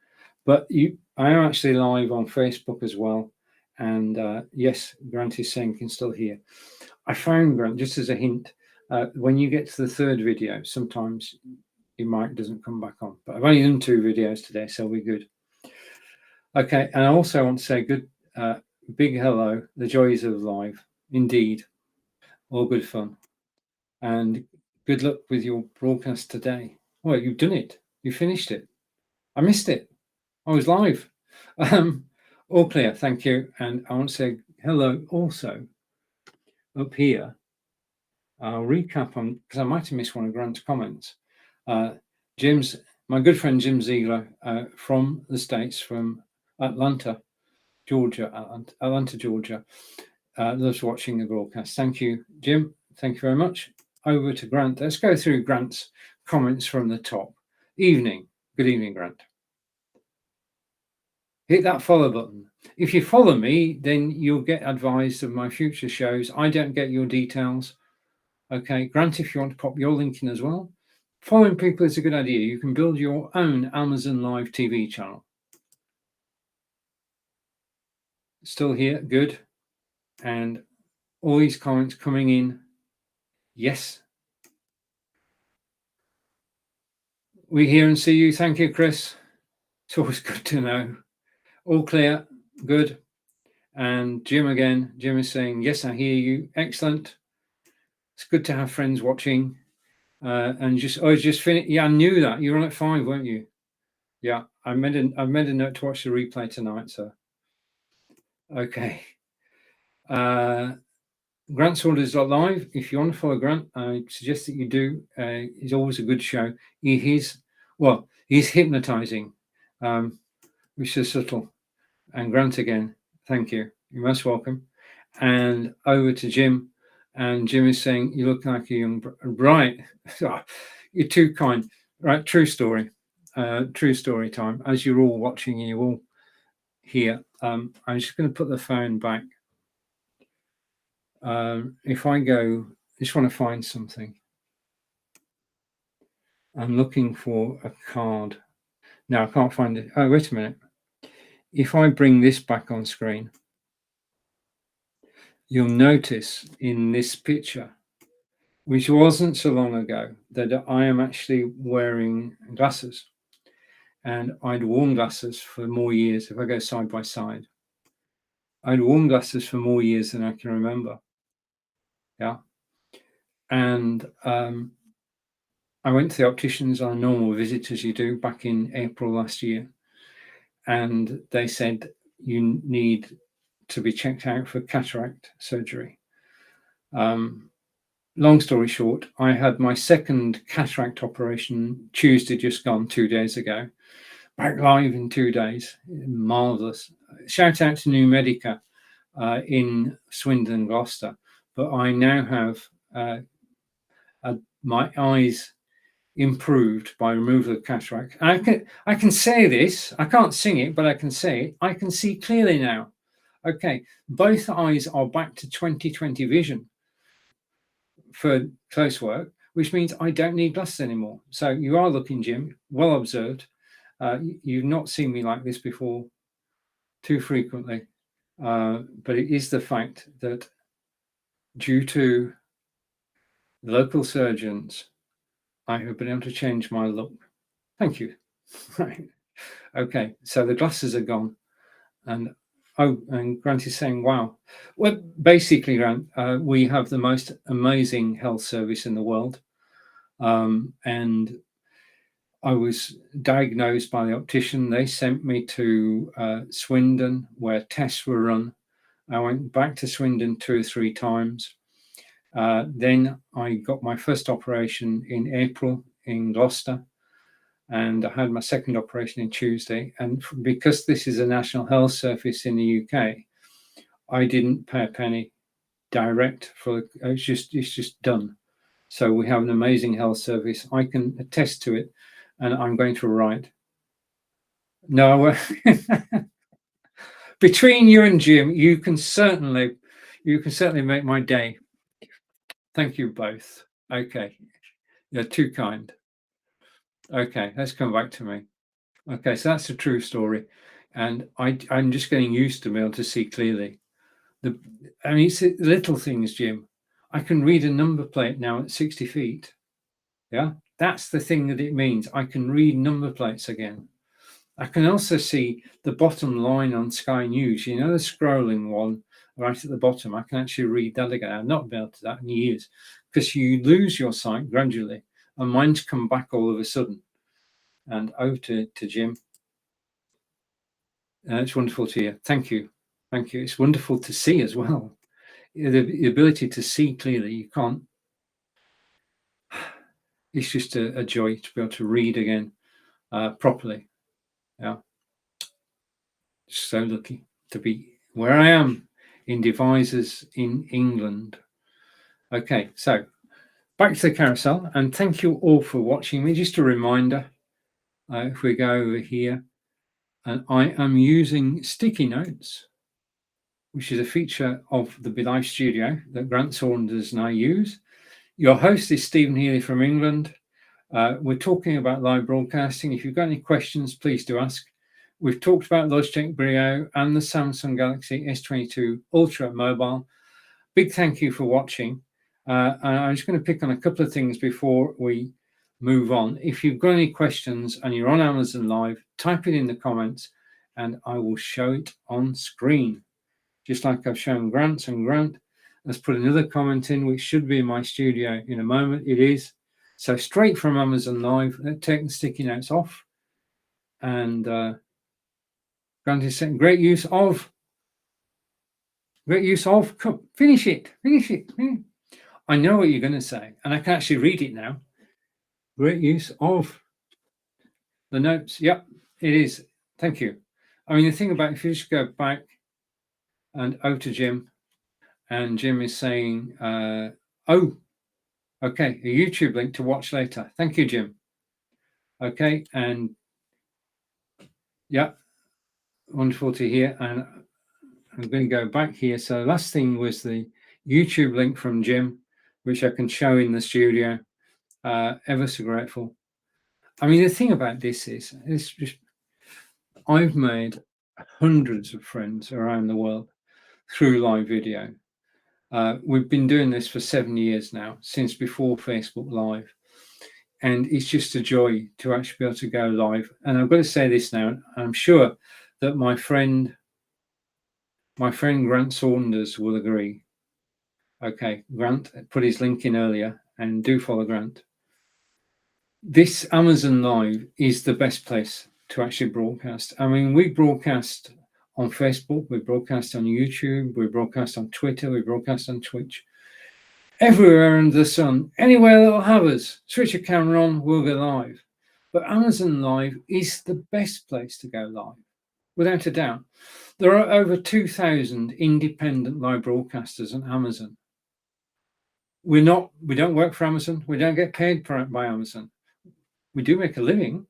But I am actually live on Facebook as well. And yes, Grant is saying you can still hear. I found, Grant, just as a hint, when you get to the third video, sometimes your mic doesn't come back on. But I've only done 2 videos today, so we're good. Okay, and I also want to say big hello, the joys of live. Indeed, all good fun. And good luck with your broadcast today. Well, you've done it. You finished it. I missed it. I was live. All clear, thank you. And I want to say hello also up here. I'll recap on, because I might have missed one of Grant's comments. My good friend Jim Ziegler from the States, from Atlanta, Georgia, loves watching the broadcast. Thank you, Jim. Thank you very much. Over to Grant. Let's go through Grant's comments from the top. Evening. Good evening, Grant. Hit that follow button. If you follow me, then you'll get advised of my future shows. I don't get your details. Okay, Grant, if you want to pop your link in as well. Following people is a good idea. You can build your own Amazon Live TV channel. Still here, good. And all these comments coming in. Yes. We hear and see you. Thank you, Chris. It's always good to know. All clear, good. And Jim again. Jim is saying, yes, I hear you. Excellent. It's good to have friends watching. And just finished. Yeah, I knew that. You were on at 5, weren't you? Yeah, I've made a note to watch the replay tonight, sir. Okay. Grant's Orders are live. If you want to follow Grant, I suggest that you do. He's always a good show. He's hypnotizing, which is subtle. And Grant again, thank you. You're most welcome. And over to Jim. And Jim is saying, you look like a young right. You're too kind. Right, true story. True story time. As you're all watching, you all hear. I'm just going to put the phone back. If I go, I just want to find something. I'm looking for a card. No, I can't find it. Oh, wait a minute. If I bring this back on screen, you'll notice in this picture, which wasn't so long ago, that I am actually wearing glasses. And I'd worn glasses for more years. If I go side by side, I'd worn glasses for more years than I can remember. Yeah. And I went to the opticians on a normal visit, as you do, back in April last year. And they said, you need to be checked out for cataract surgery. Long story short, I had my second cataract operation Tuesday, just gone 2 days ago. Back live in 2 days. Marvelous. Shout out to New Medica in Swindon, Gloucester. But I now have my eyes improved by removal of cataract. I can say this. I can't sing it, but I can say it. I can see clearly now. Okay, both eyes are back to 20/20 vision for close work, which means I don't need glasses anymore. So you are looking, Jim, well observed. You've not seen me like this before too frequently, but it is the fact that due to local surgeons, I have been able to change my look. Thank you. Right. Okay, so the glasses are gone. And Grant is saying, wow. Well, basically, Grant, we have the most amazing health service in the world. And I was diagnosed by the optician. They sent me to Swindon, where tests were run. I went back to Swindon 2 or 3 times. Then I got my first operation in April in Gloucester, and I had my second operation in Tuesday. And because this is a national health service in the UK, I didn't pay a penny direct for it. It's just done. So we have an amazing health service. I can attest to it, and I'm going to write. No, between you and Jim, you can certainly make my day. Thank you both. Okay, you're too kind. Okay, let's come back to me. Okay, so that's a true story, and I'm just getting used to being able to see clearly. I mean, it's little things, Jim. I can read a number plate now at 60 feet. Yeah, that's the thing that it means. I can read number plates again. I can also see the bottom line on Sky News. You know, the scrolling one right at the bottom. I can actually read that again. I've not been able to do that in years, because you lose your sight gradually, and mine's come back all of a sudden. And over to Jim. It's wonderful to hear. Thank you. Thank you. It's wonderful to see as well. The ability to see clearly, you can't. It's just a joy to be able to read again properly. Yeah. So lucky to be where I am in Devizes in England. Okay, so back to the carousel, and thank you all for watching me. Just a reminder, if we go over here, and I am using sticky notes, which is a feature of the Be Live Studio that Grant Saunders and I use. Your host is Stephen Healey from England. We're talking about live broadcasting. If you've got any questions, please do ask. We've talked about Logitech Brio and the Samsung Galaxy S22 Ultra Mobile. Big thank you for watching. And I'm just going to pick on a couple of things before we move on. If you've got any questions and you're on Amazon Live, type it in the comments and I will show it on screen. Just like I've shown Grant, and Grant has put another comment in, which should be in my studio in a moment. It is. So straight from Amazon Live, let's take the sticky notes off. And Grant is saying, great use of. Come, finish it. I know what you're going to say, and I can actually read it now. Great use of the notes. Yep, it is. Thank you. I mean, the thing about, if you just go back and over to Jim, and Jim is saying, oh, okay, a YouTube link to watch later. Thank you, Jim. Okay, and yeah, wonderful to hear. And I'm going to go back here. So last thing was the YouTube link from Jim, which I can show in the studio. Ever so grateful. I mean, the thing about this is, it's just, I've made hundreds of friends around the world through live video. We've been doing this for 7 years now, since before Facebook Live. And it's just a joy to actually be able to go live. And I've got to say this now, I'm sure that my friend Grant Saunders will agree. Okay, Grant put his link in earlier, and do follow Grant. This Amazon Live is the best place to actually broadcast. I mean, we broadcast on Facebook, we broadcast on YouTube, we broadcast on Twitter, we broadcast on Twitch. Everywhere under the sun, anywhere that'll have us, switch your camera on, we'll go live. But Amazon Live is the best place to go live, without a doubt. There are over 2,000 independent live broadcasters on Amazon. We don't work for Amazon. We don't get paid by Amazon. We do make a living,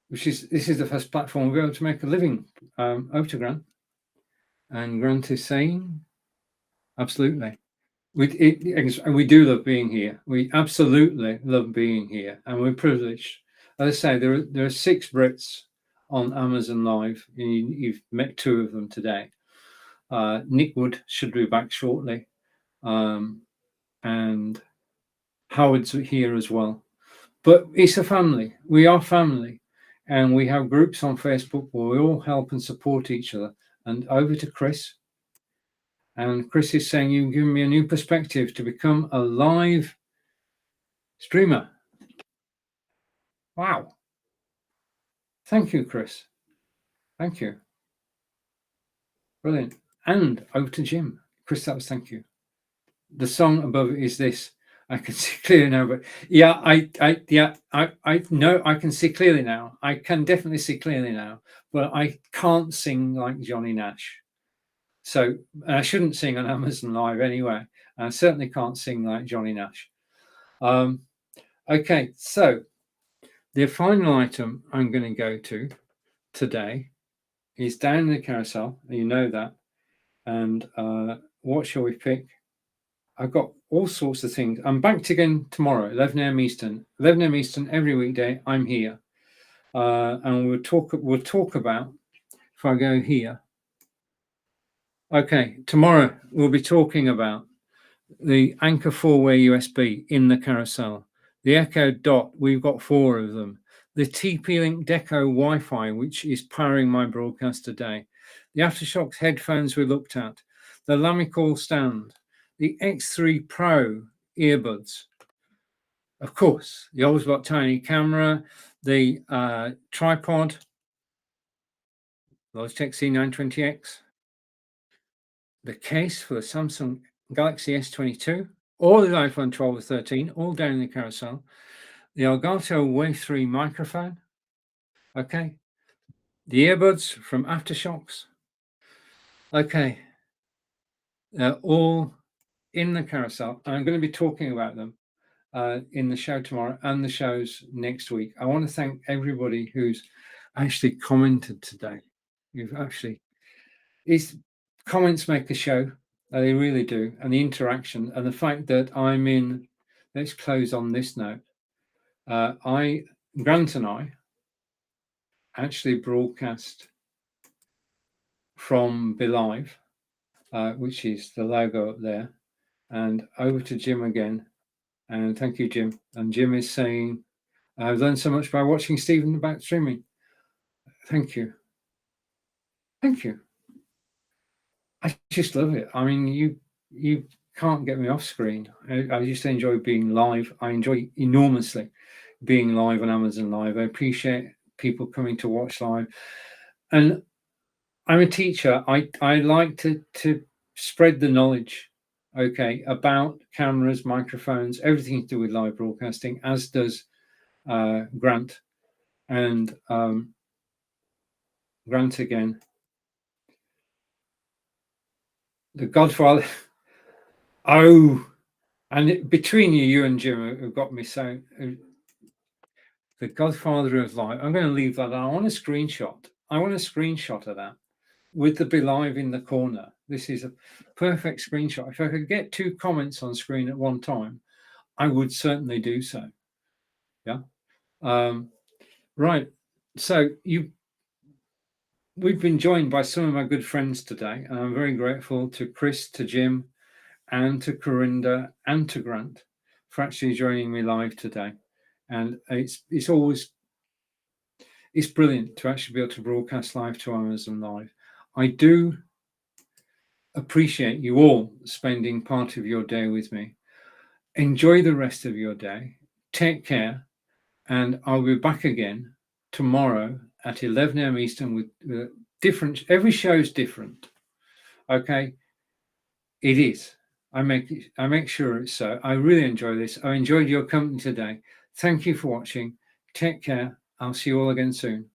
this is the first platform we're able to make a living. Over to Grant. And Grant is saying, absolutely. We do love being here. We absolutely love being here, and we're privileged. As I say, there are 6 Brits on Amazon Live. You've met 2 of them today. Nick Wood should be back shortly, and Howard's here as well. But it's a family. We are family, and we have groups on Facebook where we all help and support each other. And over to Chris. And Chris is saying, you've given me a new perspective to become a live streamer. Wow. Thank you, Chris. Thank you. Brilliant. And over to Jim. Chris, that was thank you. The song above it is this. I can see clearly now, but yeah, I know I can see clearly now. I can definitely see clearly now, but I can't sing like Johnny Nash. So I shouldn't sing on Amazon Live anyway. I certainly can't sing like Johnny Nash. Okay, so the final item I'm going to go to today is down in the carousel. You know that. And what shall we pick? I've got all sorts of things. I'm back again tomorrow, 11 a.m. Eastern. 11 a.m. Eastern every weekday. I'm here, and we'll talk about. If I go here, okay. Tomorrow we'll be talking about the Anchor 4-way USB in the carousel, the Echo Dot. We've got 4 of them. The TP-Link Deco Wi-Fi, which is powering my broadcast today. The Aftershocks headphones we looked at. The Lamical stand. The X3 Pro earbuds, of course, the Logitech tiny camera, the tripod, Logitech C920x, the case for the Samsung Galaxy S22, all the iPhone 12 or 13, all down in the carousel, the Elgato Wave 3 microphone, okay, the earbuds from Aftershocks, okay, they're all in the carousel. I'm going to be talking about them in the show tomorrow and the shows next week. I want to thank everybody who's actually commented today. Comments make a show. They really do. And the interaction and the fact that I'm in, let's close on this note. Grant and I actually broadcast from Belive, which is the logo up there. And over to Jim again. And thank you, Jim. And Jim is saying, I've learned so much by watching Stephen about streaming. Thank you. Thank you. I just love it. I mean, you can't get me off screen. I just enjoy being live. I enjoy enormously. being live on Amazon Live. I appreciate people coming to watch live. And I'm a teacher. I like to spread the knowledge, okay, about cameras, microphones, everything to do with live broadcasting, as does Grant. And Grant again. The Godfather. Oh, and between you and Jim have got me so. The Godfather of Live. I'm going to leave that. I want a screenshot. I want a screenshot of that with the Be Live in the corner. This is a perfect screenshot. If I could get 2 comments on screen at one time, I would certainly do so. Yeah. Right. So we've been joined by some of my good friends today, and I'm very grateful to Chris, to Jim, and to Corinda, and to Grant for actually joining me live today. And it's brilliant to actually be able to broadcast live to Amazon Live. I do appreciate you all spending part of your day with me. Enjoy the rest of your day. Take care. And I'll be back again tomorrow at 11 a.m. Eastern with different, every show is different. Okay. It is. I make sure it's so. I really enjoy this. I enjoyed your company today. Thank you for watching. Take care. I'll see you all again soon.